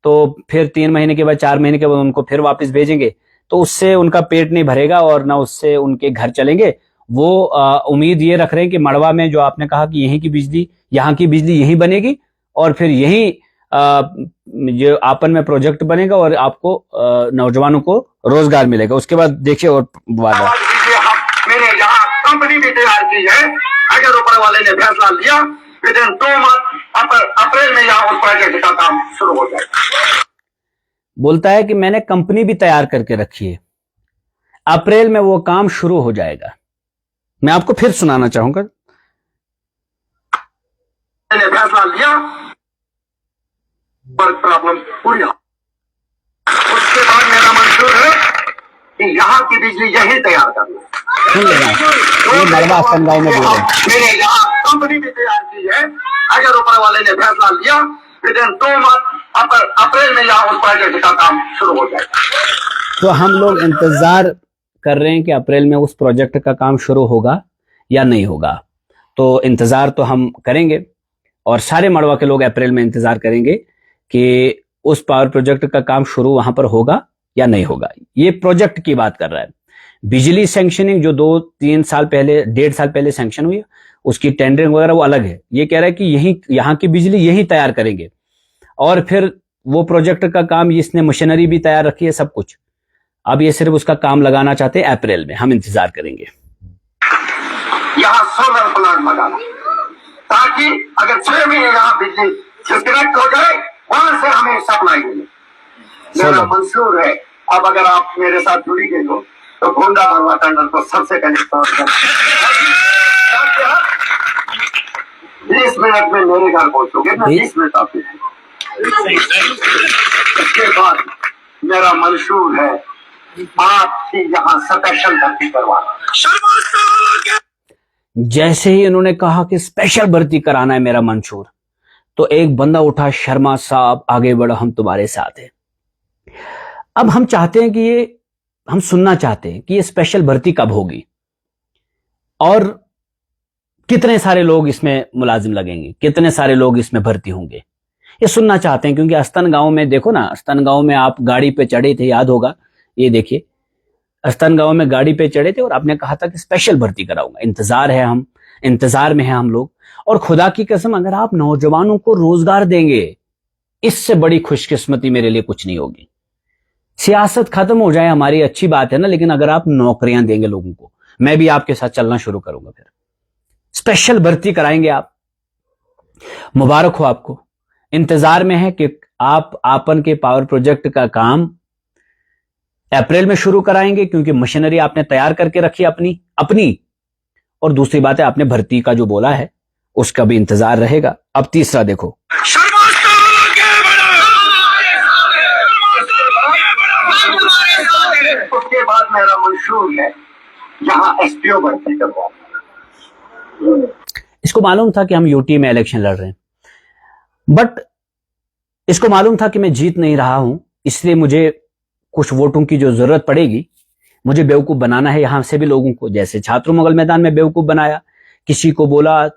Speaker 1: तो फिर 3 महीने के बाद 4 महीने के बाद उनको फिर वापस भेजेंगे, तो उससे उनका पेट नहीं भरेगा और ना उससे उनके घर चलेंगे। वो उम्मीद ये रख रहे हैं कि मड़वा में जो आपने कहा कि यहीं की बिजली, यहाँ की बिजली यहीं बनेगी और फिर यहीं जो आपन में प्रोजेक्ट बनेगा और आपको नौजवानों को रोजगार मिलेगा। उसके बाद देखिए और वादा।
Speaker 2: मैंने यहाँ कंपनी भी तैयार की है। अगर ऊपर वाले ने फैसला लिया, विद इन 2 मंथ अप्रैल में यहाँ उस प्रोजेक्ट का काम शुरू हो जाएगा।
Speaker 1: बोलता है कि मैंने कंपनी भी तैयार करके रखी है, अप्रैल में वो काम शुरू हो जाएगा। मैं आपको फिर सुनाना चाहूंगा।
Speaker 2: मैंने फैसला लिया पर प्रॉब्लम पूरी। उसके बाद मेरा मंशूर है कि यहाँ की बिजली यही तैयार करना।
Speaker 1: ये मड़वा गाँव में बोल रहे हैं।
Speaker 2: मैंने यहाँ कंपनी भी तैयार की है। अगर ऊपर वाले ने फैसला लिया, विद इन 2 मंथ अप्रैल में यहाँ उस प्रोजेक्ट का काम शुरू हो जाएगा।
Speaker 1: तो हम लोग इंतजार कर रहे हैं कि अप्रैल में उस प्रोजेक्ट का काम शुरू होगा या नहीं होगा। तो इंतजार तो हम करेंगे और सारे मड़वा के लोग अप्रैल में इंतजार करेंगे कि उस पावर प्रोजेक्ट का काम शुरू वहां पर होगा या नहीं होगा। ये प्रोजेक्ट की बात कर रहा है। बिजली सैंक्शनिंग जो 2-3 साल पहले, 1.5 साल पहले सैंक्शन हुई, उसकी टेंडरिंग वगैरह वो अलग है। ये कह रहा है कि यही यहाँ की बिजली यही तैयार करेंगे और फिर वो प्रोजेक्ट का काम, इसने मशीनरी भी तैयार रखी है, सब कुछ। अब ये सिर्फ उसका काम लगाना चाहते हैं अप्रैल में। हम इंतजार करेंगे।
Speaker 2: यहाँ सोलर प्लांट लगाना, ताकि अगर 6 महीने यहाँ बिजली डिस्कनेक्ट हो जाए, वहां से हमें सप्लाई मिले। मेरा मंशूर है। अब अगर आप मेरे साथ जुड़ी गई हो तो गोंडा मड़वा टंडन को सबसे पहले 20 मिनट में मेरे घर पहुंचोगे। 20 मिनट आप। इसके बाद मेरा मंशूर है आपकी यहाँ स्पेशल भर्ती करवाना।
Speaker 1: जैसे ही इन्होंने कहा कि स्पेशल भर्ती कराना है मेरा मंशूर, तो एक बंदा उठा, शर्मा साहब आगे बढ़ो, हम तुम्हारे साथ हैं। अब हम चाहते हैं कि ये, हम सुनना चाहते हैं कि ये स्पेशल भर्ती कब होगी और कितने सारे लोग इसमें मुलाजिम लगेंगे, कितने सारे लोग इसमें भर्ती होंगे, ये सुनना चाहते हैं। क्योंकि अस्तन गांव में देखो ना, अस्तन गांव में आप गाड़ी पे चढ़े थे, याद होगा, ये देखिए अस्तन गांव में गाड़ी पे चढ़े थे और आपने कहा था कि स्पेशल भर्ती कराऊंगा। इंतजार है, हम इंतजार में हैं हम लोग। और खुदा की कसम, अगर आप नौजवानों को रोजगार देंगे, इससे बड़ी खुशकिस्मती मेरे लिए कुछ नहीं होगी। सियासत खत्म हो जाए हमारी, अच्छी बात है ना, लेकिन अगर आप नौकरियां देंगे लोगों को, मैं भी आपके साथ चलना शुरू करूंगा। फिर स्पेशल भर्ती कराएंगे आप। मुबारक हो आपको। इंतजार में है कि आप आपन के पावर प्रोजेक्ट का काम अप्रैल में शुरू कराएंगे, क्योंकि मशीनरी आपने तैयार करके रखी अपनी। और दूसरी बात है, आपने भर्ती का जो बोला है उसका भी इंतजार रहेगा। अब तीसरा देखो,
Speaker 2: उसके बाद मेरा मंशूर है यहाँ एसपीओ भर्ती करवाना।
Speaker 1: इसको मालूम था कि हम यूटी में इलेक्शन लड़ रहे हैं, बट इसको मालूम था कि मैं जीत नहीं रहा हूं, इसलिए मुझे कुछ वोटों की जो जरूरत पड़ेगी, मुझे बेवकूफ बनाना है यहां से भी लोगों को। जैसे छात्र मुगल मैदान में बेवकूफ बनाया, किसी को बोला,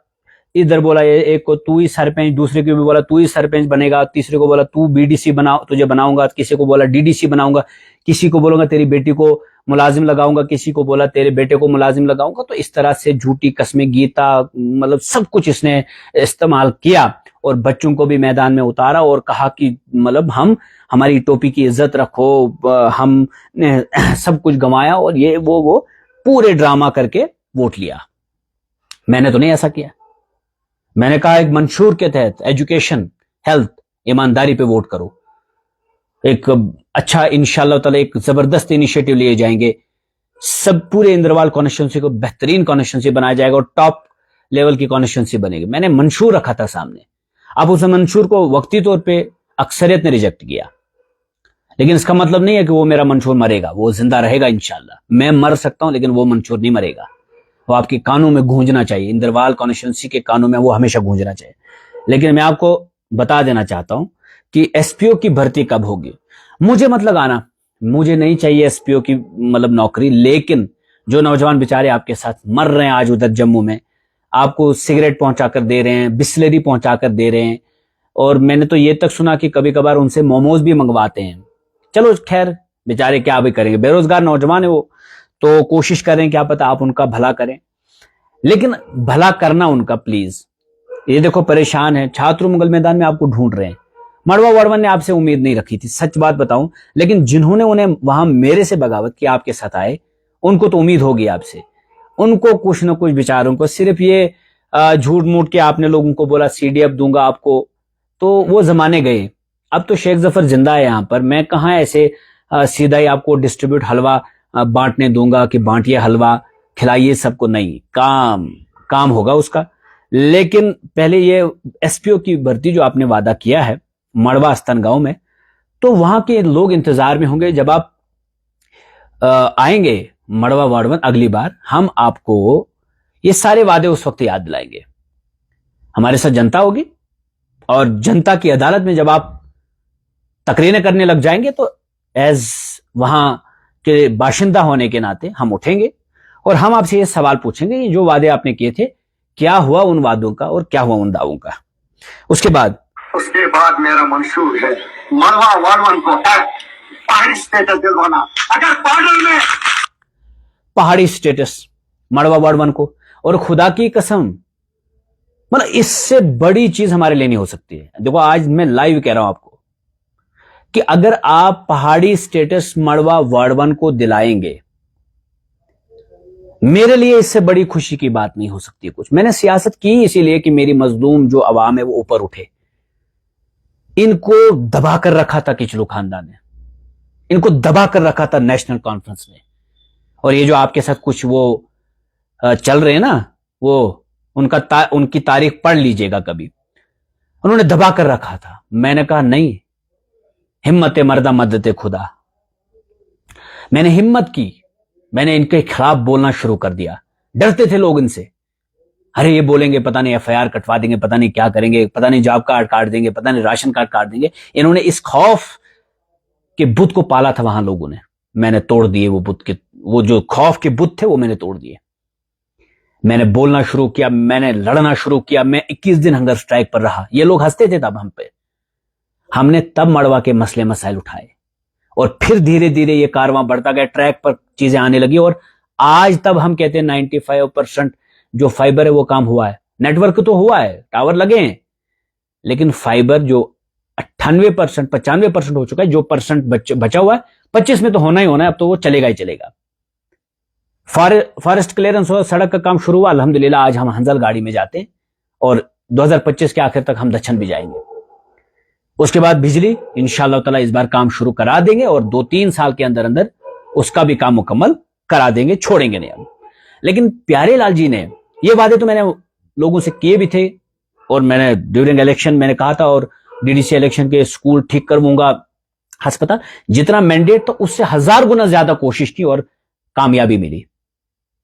Speaker 1: इधर बोला एक को तू ही सरपंच, दूसरे को भी बोला तू ही सरपंच बनेगा, तीसरे को बोला तू बीडीसी बना, तुझे बनाऊंगा, किसी को बोला डीडीसी बनाऊंगा, किसी को बोलूंगा तेरी बेटी को मुलाजिम लगाऊंगा, किसी को बोला तेरे बेटे को मुलाजिम लगाऊंगा। तो इस तरह से झूठी कस्में, गीता, मतलब सब कुछ इसने इस्तेमाल किया और बच्चों को भी मैदान में उतारा और कहा कि मतलब हम, हमारी टोपी की इज्जत रखो, हम सब कुछ गंवाया और ये वो पूरे ड्रामा करके वोट लिया। मैंने तो नहीं ऐसा किया। मैंने कहा एक मंशूर के तहत एजुकेशन, हेल्थ, ईमानदारी पे वोट करो। एक अच्छा इंशाअल्लाह ताला एक जबरदस्त इनिशिएटिव लिए जाएंगे, सब पूरे इंद्रवाल कॉन्स्टिट्यूंसी को बेहतरीन कॉन्स्टिट्यूंसी बनाया जाएगा और टॉप लेवल की कॉन्स्टिट्यूंसी बनेगी। मैंने मंशूर रखा था सामने। अब उस मंशूर को वक्ती तौर पे अक्सरियत ने रिजेक्ट किया, लेकिन इसका मतलब नहीं है कि वो मेरा मंशूर मरेगा, वो जिंदा रहेगा इंशाल्लाह। मैं मर सकता हूं लेकिन वो मंशूर नहीं मरेगा। वो आपके कानों में गूंजना चाहिए, इंदरवाल कॉन्स्टिट्यूंसी के कानों में वो हमेशा गूंजना चाहिए। लेकिन मैं आपको बता देना चाहता हूं कि एसपीओ की भर्ती कब होगी। मुझे मत लगाना, मुझे नहीं चाहिए एसपीओ की मतलब नौकरी। लेकिन जो नौजवान बेचारे आपके साथ मर रहे हैं आज उधर जम्मू में, आपको सिगरेट पहुंचाकर दे रहे हैं, बिस्लरी पहुंचाकर दे रहे हैं, और मैंने तो ये तक सुना कि कभी कभार उनसे मोमोज भी मंगवाते हैं। चलो खैर, बेचारे क्या भी करेंगे, बेरोजगार नौजवान है वो, तो कोशिश करें, क्या पता आप उनका भला करें। लेकिन भला करना उनका प्लीज। ये देखो परेशान है, छात्र मुगल मैदान में आपको ढूंढ रहे हैं। मड़वा वर्वन ने आपसे उम्मीद नहीं रखी थी, सच बात बताऊं, लेकिन जिन्होंने उन्हें वहां मेरे से बगावत की आपके साथ आए, उनको तो उम्मीद होगी आपसे। उनको कुछ न कुछ बेचारों को सिर्फ ये झूठ मूठ के आपने लोगों को बोला सीडीएफ दूंगा आपको, तो वो जमाने गए। अब तो शेख जफर जिंदा है यहां पर, मैं कहां ऐसे सीधा ही आपको डिस्ट्रीब्यूट हलवा बांटने दूंगा कि बांटिए हलवा खिलाइए सबको, नहीं, काम होगा उसका। लेकिन पहले ये एसपीओ की भर्ती जो आपने वादा किया है मड़वा अस्तन गांव में, तो वहां के लोग इंतजार में होंगे। जब आप आएंगे मड़वा वार्डवन अगली बार, हम आपको ये सारे वादे उस वक्त याद दिलाएंगे। हमारे साथ जनता होगी, और जनता की अदालत में जब आप तकरीरें करने लग जाएंगे तो एज वहां के बाशिंदा होने के नाते हम उठेंगे और हम आपसे ये सवाल पूछेंगे कि जो वादे आपने किए थे क्या हुआ उन वादों का और क्या हुआ उन दावों का। उसके बाद
Speaker 2: मेरा मंशूर है मड़वा वार्डवन को पहाड़ी स्टेटस दिलवाना। अगर बॉर्डर में
Speaker 1: पहाड़ी स्टेटस मड़वा वार्डवन को, और खुदा की कसम मतलब इससे बड़ी चीज हमारे लिए नहीं हो सकती है। देखो आज मैं लाइव कह रहा हूं आपको कि अगर आप पहाड़ी स्टेटस मड़वा वार्डवन को दिलाएंगे, मेरे लिए इससे बड़ी खुशी की बात नहीं हो सकती कुछ। मैंने सियासत की इसीलिए कि मेरी मजलूम जो अवाम है वो ऊपर उठे। इनको दबा कर रखा था किचलू खानदान ने, इनको दबा कर रखा था नेशनल कॉन्फ्रेंस में, और ये जो आपके साथ कुछ वो चल रहे हैं ना, वो उनकी तारीख पढ़ लीजिएगा कभी। उन्होंने दबा कर रखा था। मैंने कहा नहीं, हिम्मत मर्दा मदद खुदा। मैंने हिम्मत की, मैंने इनके खिलाफ बोलना शुरू कर दिया। डरते थे लोग इनसे, अरे ये बोलेंगे पता नहीं एफआईआर कटवा देंगे, पता नहीं क्या करेंगे, पता नहीं जॉब कार्ड काट देंगे, पता नहीं राशन कार्ड काट देंगे। इन्होंने इस खौफ के बुत को पाला था वहां लोगों ने। मैंने तोड़ दिए वो बुत के, वो जो खौफ के बुत थे वो मैंने तोड़ दिए। मैंने बोलना शुरू किया, मैंने लड़ना शुरू किया। मैं 21 दिन हंगर स्ट्राइक पर रहा। ये लोग हंसते थे तब हम पे। हमने तब मड़वा के मसले मसाइल उठाए, और फिर धीरे धीरे ये कारवां बढ़ता गया, ट्रैक पर चीजें आने लगी, और आज तब हम कहते हैं 95% जो फाइबर है वो काम हुआ है। नेटवर्क तो हुआ है, टावर लगे हैं, लेकिन फाइबर जो 98% 95% हो चुका है। जो परसेंट बचा हुआ है 25 में तो होना ही होना है, अब तो वो चलेगा ही चलेगा। फॉरेस्ट क्लियरेंस हुआ, सड़क का काम शुरू हुआ, अल्हम्दुलिल्लाह आज हम हंजल गाड़ी में जाते हैं, और 2025 के आखिर तक हम दक्षिण भी जाएंगे। उसके बाद बिजली इंशाअल्लाह ताला इस बार काम शुरू करा देंगे, और 2-3 साल के अंदर अंदर उसका भी काम मुकम्मल करा देंगे, छोड़ेंगे नहीं हम। लेकिन प्यारे लाल जी ने ये वादे तो मैंने लोगों से किए भी थे, और मैंने ड्यूरिंग इलेक्शन मैंने कहा था, और डीडीसी इलेक्शन के स्कूल ठीक करवाऊंगा, अस्पताल, जितना मैंडेट तो उससे 1000 गुना ज्यादा कोशिश की और कामयाबी मिली।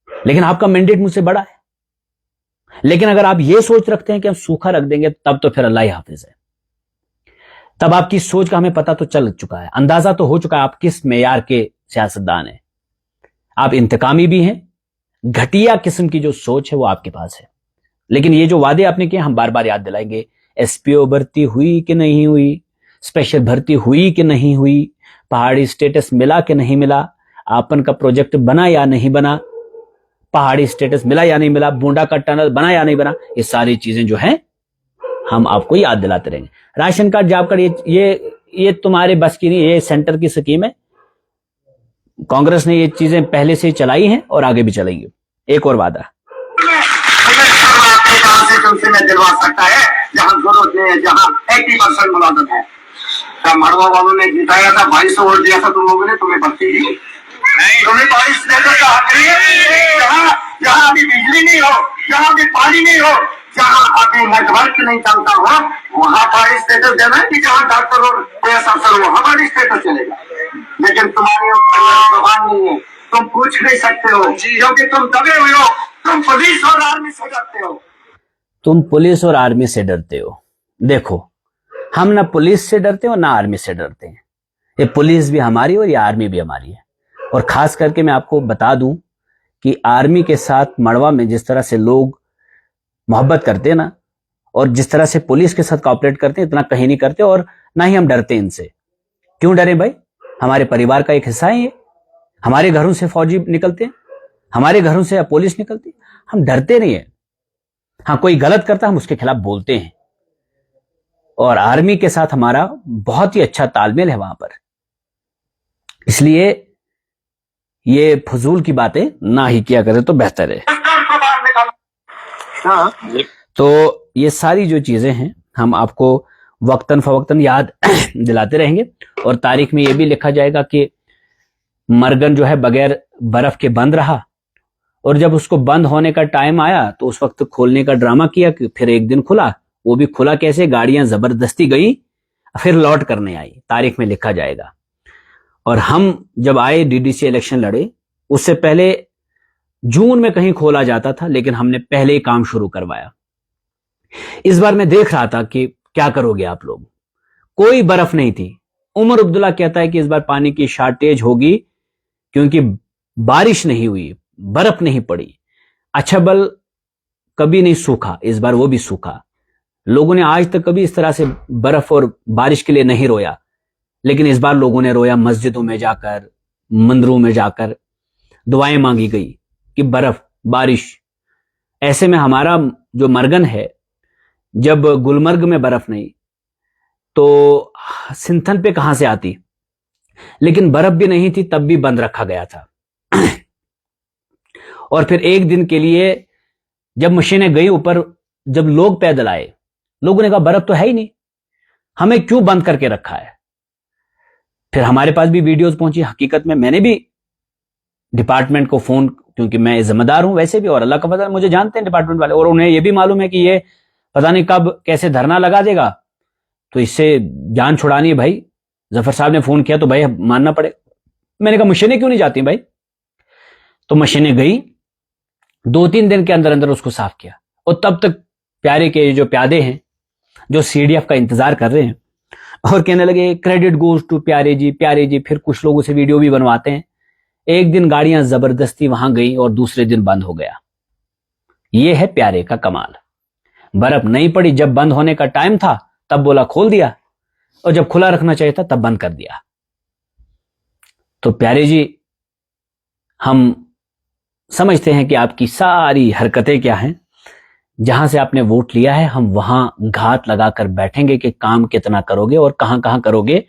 Speaker 1: लेकिन आपका मैंडेट मुझसे बड़ा है। लेकिन अगर आप ये सोच रखते हैं कि हम सूखा रख देंगे, तब तो फिर अल्लाह ही हाफिज है। तब आपकी सोच का हमें पता तो चल चुका है, अंदाजा तो हो चुका है आप किस मेयार के सियासतदान हैं। आप इंतकामी भी हैं, घटिया किस्म की जो सोच है वो आपके पास है। लेकिन ये जो वादे आपने किए हम बार बार याद दिलाएंगे। एसपीओ भर्ती हुई कि नहीं हुई, स्पेशल भर्ती हुई कि नहीं हुई, पहाड़ी स्टेटस मिला कि नहीं मिला, आपन का प्रोजेक्ट बना या नहीं बना, पहाड़ी स्टेटस मिला या नहीं मिला, बूंडा का टनल बना या नहीं बना, ये सारी चीजें जो हैं हम आपको याद दिलाते रहेंगे। राशन कार्ड, जॉब कार्ड, ये तुम्हारे बस की नहीं, ये सेंटर की स्कीम है। कांग्रेस ने ये चीजें पहले से चलाई हैं और आगे भी चलेंगी। एक और वादा
Speaker 2: में दिलवा सकता है जहां जरूरत है, जहां 80% मुलाजम है। क्या मड़वा वालों ने जिताया था, 2200 वोट दिया था तुम लोगों ने, तुम्हें भर्ती दी नहीं, तुम्हें 22 का हक नहीं है। जहां अभी बिजली नहीं हो, जहां अभी पानी नहीं हो, जहाँ अभी नेटवर्क नहीं चलता हो वहाँ पर स्टेटस देना है कि जहाँ डॉक्टर और पुलिस अफसर हो हमारी स्टेटस चलेगा, लेकिन तुम्हारी जबान नहीं है, तुम पूछ नहीं सकते हो क्योंकि तुम दबे हुए हो, तुम पुलिस और आर्मी से डरते हो।
Speaker 1: तुम पुलिस और आर्मी से डरते हो। देखो, हम ना पुलिस से डरते हो ना आर्मी से डरते हैं। ये पुलिस भी हमारी और ये आर्मी भी हमारी है। और खास करके मैं आपको बता दूं कि आर्मी के साथ मड़वा में जिस तरह से लोग मोहब्बत करते हैं ना, और जिस तरह से पुलिस के साथ कॉपरेट करते हैं, इतना कहीं नहीं करते, और ना ही हम डरते हैं इनसे। क्यों डरे भाई? हमारे परिवार का एक हिस्सा है ये। हमारे घरों से फौजी निकलते हैं, हमारे घरों से पुलिस निकलती है, हम डरते नहीं है। हाँ, कोई गलत करता हम उसके खिलाफ बोलते हैं। और आर्मी के साथ हमारा बहुत ही अच्छा तालमेल है वहां पर, इसलिए ये फजूल की बातें ना ही किया करें तो बेहतर है।
Speaker 2: हाँ।
Speaker 1: तो ये सारी जो चीजें हैं हम आपको वक्तन फवक्तन याद दिलाते रहेंगे। और तारीख में ये भी लिखा जाएगा कि मरगन जो है बगैर बर्फ के बंद रहा, और जब उसको बंद होने का टाइम आया तो उस वक्त खोलने का ड्रामा किया कि फिर एक दिन खुला। वो भी खुला कैसे? गाड़ियां जबरदस्ती गई, फिर लौट करने आई, तारीख में लिखा जाएगा। और हम जब आए डीडीसी इलेक्शन लड़े, उससे पहले जून में कहीं खोला जाता था, लेकिन हमने पहले ही काम शुरू करवाया। इस बार मैं देख रहा था कि क्या करोगे आप लोग। कोई बर्फ नहीं थी। उमर अब्दुल्ला कहता है कि इस बार पानी की शॉर्टेज होगी क्योंकि बारिश नहीं हुई, बर्फ नहीं पड़ी। अछबल कभी नहीं सूखा, इस बार वो भी सूखा। लोगों ने आज तक कभी इस तरह से बर्फ और बारिश के लिए नहीं रोया, लेकिन इस बार लोगों ने रोया। मस्जिदों में जाकर, मंदिरों में जाकर दुआएं मांगी गई कि बर्फ, बारिश। ऐसे में हमारा जो मरगन है, जब गुलमर्ग में बर्फ नहीं तो सिंथन पे कहां से आती। लेकिन बर्फ भी नहीं थी, तब भी बंद रखा गया था। और फिर एक दिन के लिए जब मशीनें गई ऊपर, जब लोग पैदल आए, लोगों ने कहा बर्फ तो है ही नहीं, हमें क्यों बंद करके रखा है। फिर हमारे पास भी वीडियोस पहुंची। हकीकत में मैंने भी डिपार्टमेंट को फोन, क्योंकि मैं जिम्मेदार हूं वैसे भी, और अल्लाह का पता मुझे जानते हैं डिपार्टमेंट वाले, और उन्हें यह भी मालूम है कि ये पता नहीं कब कैसे धरना लगा देगा, तो इससे जान छुड़ानी है भाई। जफर साहब ने फोन किया तो भाई मानना पड़े। मैंने कहा मशीनें क्यों नहीं जाती भाई? तो मशीनें गई, 2-3 दिन के अंदर अंदर उसको साफ किया। और तब तक प्यारे के जो प्यादे हैं, जो सीडीएफ का इंतजार कर रहे हैं, और कहने लगे क्रेडिट गोज टू प्यारे जी, प्यारे जी। फिर कुछ लोगों से वीडियो भी बनवाते हैं। एक दिन गाड़ियां जबरदस्ती वहां गई और दूसरे दिन बंद हो गया। यह है प्यारे का कमाल। बर्फ नहीं पड़ी, जब बंद होने का टाइम था तब बोला खोल दिया, और जब खुला रखना चाहिए था तब बंद कर दिया। तो प्यारे जी, हम समझते हैं कि आपकी सारी हरकतें क्या हैं। जहां से आपने वोट लिया है, हम वहां घात लगाकर बैठेंगे कि काम कितना करोगे और कहां कहां करोगे,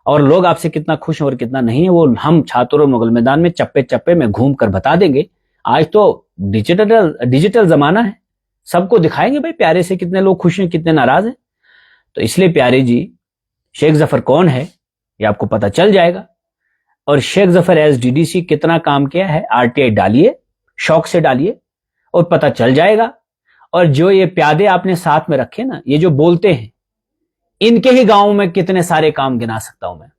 Speaker 1: और लोग आपसे कितना खुश हैं और कितना नहीं है, वो हम छात्रों मुगल मैदान में चप्पे चप्पे में घूम कर बता देंगे। आज तो डिजिटल जमाना है, सबको दिखाएंगे भाई प्यारे से कितने लोग खुश हैं, कितने नाराज हैं। तो इसलिए प्यारे जी, शेख जफर कौन है ये आपको पता चल जाएगा। और शेख जफर एज डीडीसी कितना काम किया है, आरटीआई डालिए, शौक से डालिए, और पता चल जाएगा। और जो ये प्यादे आपने साथ में रखे ना, ये जो बोलते हैं, इनके ही गांव में कितने सारे काम गिना सकता हूं मैं।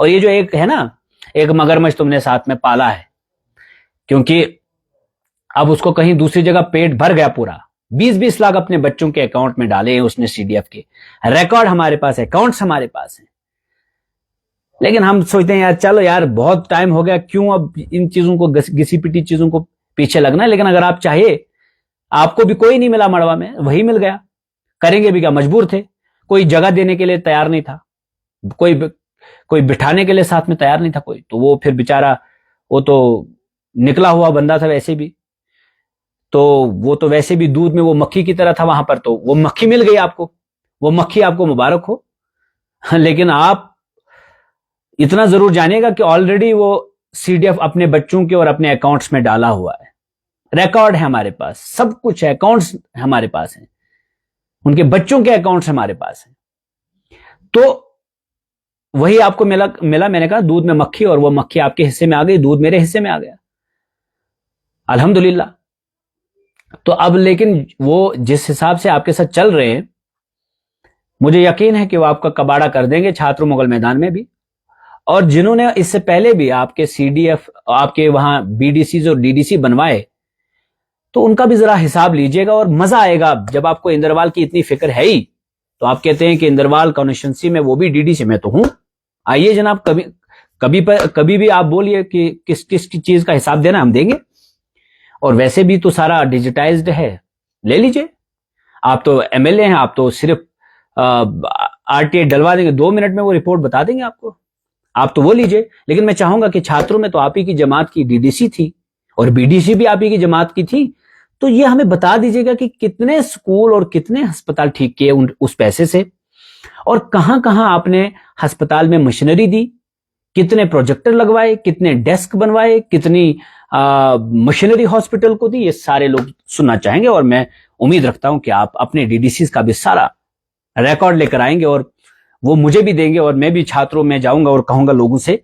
Speaker 1: और ये जो एक है ना, एक मगरमच्छ तुमने साथ में पाला है, क्योंकि अब उसको कहीं दूसरी जगह पेट भर गया पूरा। 20-20 लाख अपने बच्चों के अकाउंट में डाले हैं उसने सीडीएफ के। रिकॉर्ड हमारे पास है, अकाउंट्स हमारे पास हैं। लेकिन हम सोचते हैं यार चलो यार बहुत टाइम हो गया, क्यों अब इन चीजों को, घिसी पिटी चीजों को पीछे लगना है। लेकिन अगर आप चाहिए, आपको भी कोई नहीं मिला मड़वा में, वही मिल गया, करेंगे भी क्या, मजबूर थे। कोई जगह देने के लिए तैयार नहीं था, कोई बिठाने के लिए साथ में तैयार नहीं था कोई। तो वो फिर बेचारा, वो तो निकला हुआ बंदा था वैसे भी, तो वो तो वैसे भी दूध में वो मक्खी की तरह था वहां पर। तो वो मक्खी मिल गई आपको, वो मक्खी आपको मुबारक हो। लेकिन आप इतना जरूर जानिएगा कि ऑलरेडी वो सीडीएफ अपने बच्चों के और अपने अकाउंट्स में डाला हुआ है। रिकॉर्ड है हमारे पास, सब कुछ है, अकाउंट्स हमारे पास हैं, उनके बच्चों के अकाउंट्स हमारे पास हैं। तो वही आपको मिला। मैंने कहा दूध में मक्खी, और वो मक्खी आपके हिस्से में आ गई, दूध मेरे हिस्से में आ गया। अल्हम्दुलिल्लाह। तो अब लेकिन वो जिस हिसाब से आपके साथ चल रहे हैं, मुझे यकीन है कि वो आपका कबाड़ा कर देंगे छात्र मुगल मैदान में भी। और जिन्होंने इससे पहले भी आपके सीडीएफ, आपके वहां बीडीसी और डीडीसी बनवाए, तो उनका भी जरा हिसाब लीजिएगा। और मजा आएगा जब आपको इंदरवाल की इतनी फिक्र है ही, तो आप कहते हैं कि इंदरवाल कॉन्स्टिट्यूंसी में वो भी डीडीसी में तो हूं। आइए जनाब, कभी भी आप बोलिए कि किस किस चीज का हिसाब देना, हम देंगे। और वैसे भी तो सारा डिजिटाइज्ड है, ले लीजिए। आप तो एमएलए हैं, आप तो सिर्फ आरटीआई डलवा देंगे, 2 मिनट में वो रिपोर्ट बता देंगे आपको, आप तो वो लीजिए। लेकिन मैं चाहूंगा कि छात्रों में तो आप ही की जमात की डीडीसी थी और बीडीसी भी आप ही की जमात की थी, तो ये हमें बता दीजिएगा कि कितने स्कूल और कितने अस्पताल ठीक किए उस पैसे से, और कहां कहां आपने अस्पताल में मशीनरी दी, कितने प्रोजेक्टर लगवाए, कितने डेस्क बनवाए, कितनी मशीनरी हॉस्पिटल को दी। ये सारे लोग सुनना चाहेंगे और मैं उम्मीद रखता हूं कि आप अपने डीडीसी का भी सारा रिकॉर्ड लेकर आएंगे और वो मुझे भी देंगे। और मैं भी छात्रों में जाऊंगा और कहूंगा लोगों से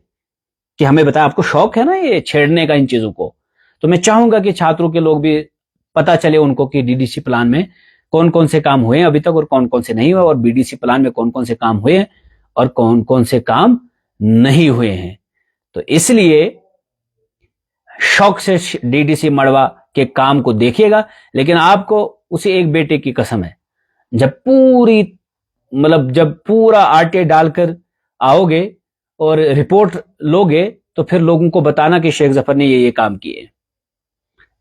Speaker 1: कि हमें बताया, आपको शौक है ना ये छेड़ने का इन चीजों को, तो मैं चाहूंगा कि छात्रों के लोग भी पता चले उनको कि डीडीसी प्लान में कौन कौन से काम हुए हैं अभी तक और कौन कौन से नहीं हुए, और बीडीसी प्लान में कौन कौन से काम हुए हैं और कौन कौन से काम नहीं हुए हैं। तो इसलिए शौक से डीडीसी मड़वा के काम को देखिएगा। लेकिन आपको उसे एक बेटे की कसम है, जब पूरा आरटीआई डालकर आओगे और रिपोर्ट लोगे, तो फिर लोगों को बताना कि शेख जफर ने ये काम किए।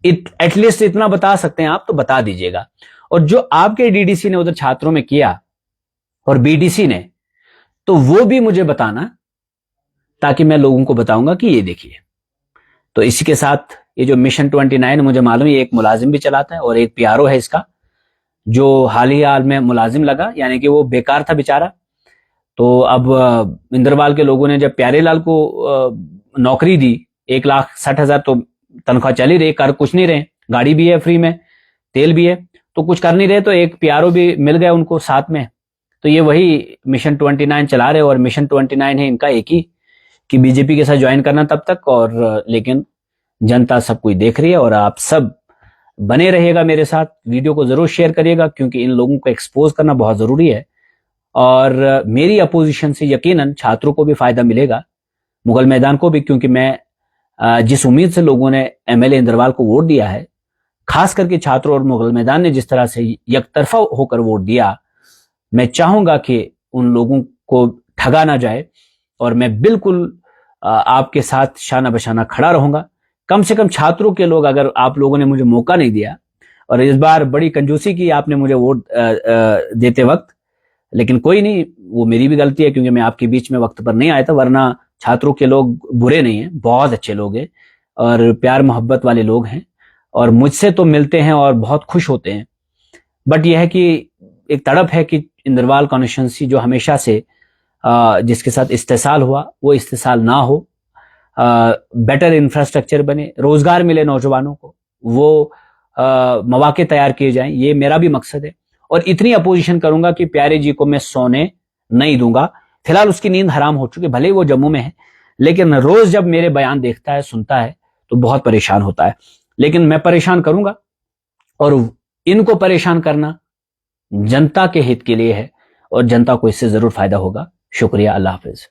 Speaker 1: एटलीस्ट इतना बता सकते हैं आप, तो बता दीजिएगा। और जो आपके डीडीसी ने उधर छात्रों में किया और बीडीसी ने, तो वो भी मुझे बताना, ताकि मैं लोगों को बताऊंगा कि ये देखिए। तो इसी के साथ ये जो मिशन 29 मुझे मालूम है, एक मुलाजिम भी चलाता है और एक पीआरओ है इसका, जो हाल ही हाल में मुलाजिम लगा, यानी कि वो बेकार था बेचारा। तो अब इंदरवाल के लोगों ने जब प्यारेलाल को नौकरी दी, 1,60,000 तो तनख्वाह चल ही रही, कर कुछ नहीं रहे, गाड़ी भी है फ्री में, तेल भी है, तो कुछ कर नहीं रहे, तो एक पीआरओ भी मिल गया उनको साथ में। तो ये वही मिशन 29 चला रहे, और मिशन 29 है इनका एक ही, कि बीजेपी के साथ ज्वाइन करना तब तक। और लेकिन जनता सब कुछ देख रही है, और आप सब बने रहिएगा मेरे साथ, वीडियो को जरूर शेयर करिएगा, क्योंकि इन लोगों को एक्सपोज करना बहुत जरूरी है। और मेरी अपोजिशन से यकीनन छात्रों को भी फायदा मिलेगा, मुगल मैदान को भी, क्योंकि मैं जिस उम्मीद से लोगों ने एमएलए इंदरवाल को वोट दिया है, खास करके छात्रों और मुगल मैदान ने जिस तरह से एकतरफा होकर वोट दिया, मैं चाहूंगा कि उन लोगों को ठगा ना जाए। और मैं बिल्कुल आपके साथ शाना बशाना खड़ा रहूंगा। कम से कम छात्रों के लोग, अगर आप लोगों ने मुझे मौका नहीं दिया, और इस बार बड़ी कंजूसी की आपने मुझे वोट देते वक्त, लेकिन कोई नहीं, वो मेरी भी गलती है, क्योंकि मैं आपके बीच में वक्त पर नहीं आया था। वरना छात्रों के लोग बुरे नहीं हैं, बहुत अच्छे लोग हैं और प्यार मोहब्बत वाले लोग हैं, और मुझसे तो मिलते हैं और बहुत खुश होते हैं। बट यह है कि एक तड़प है कि इंदरवाल कॉन्स्टिट्यूंसी जो हमेशा से जिसके साथ इस्तेसाल हुआ, वो इस्तेसाल ना हो, बेटर इंफ्रास्ट्रक्चर बने, रोजगार मिले नौजवानों को, वो मौके तैयार किए जाएं, ये मेरा भी मकसद है। और इतनी अपोजिशन करूंगा कि प्यारे जी को मैं सोने नहीं दूंगा। फिलहाल उसकी नींद हराम हो चुकी, भले ही वो जम्मू में है, लेकिन रोज जब मेरे बयान देखता है, सुनता है, तो बहुत परेशान होता है। लेकिन मैं परेशान करूंगा, और इनको परेशान करना जनता के हित के लिए है, और जनता को इससे जरूर फायदा होगा। शुक्रिया, अल्लाह हाफिज।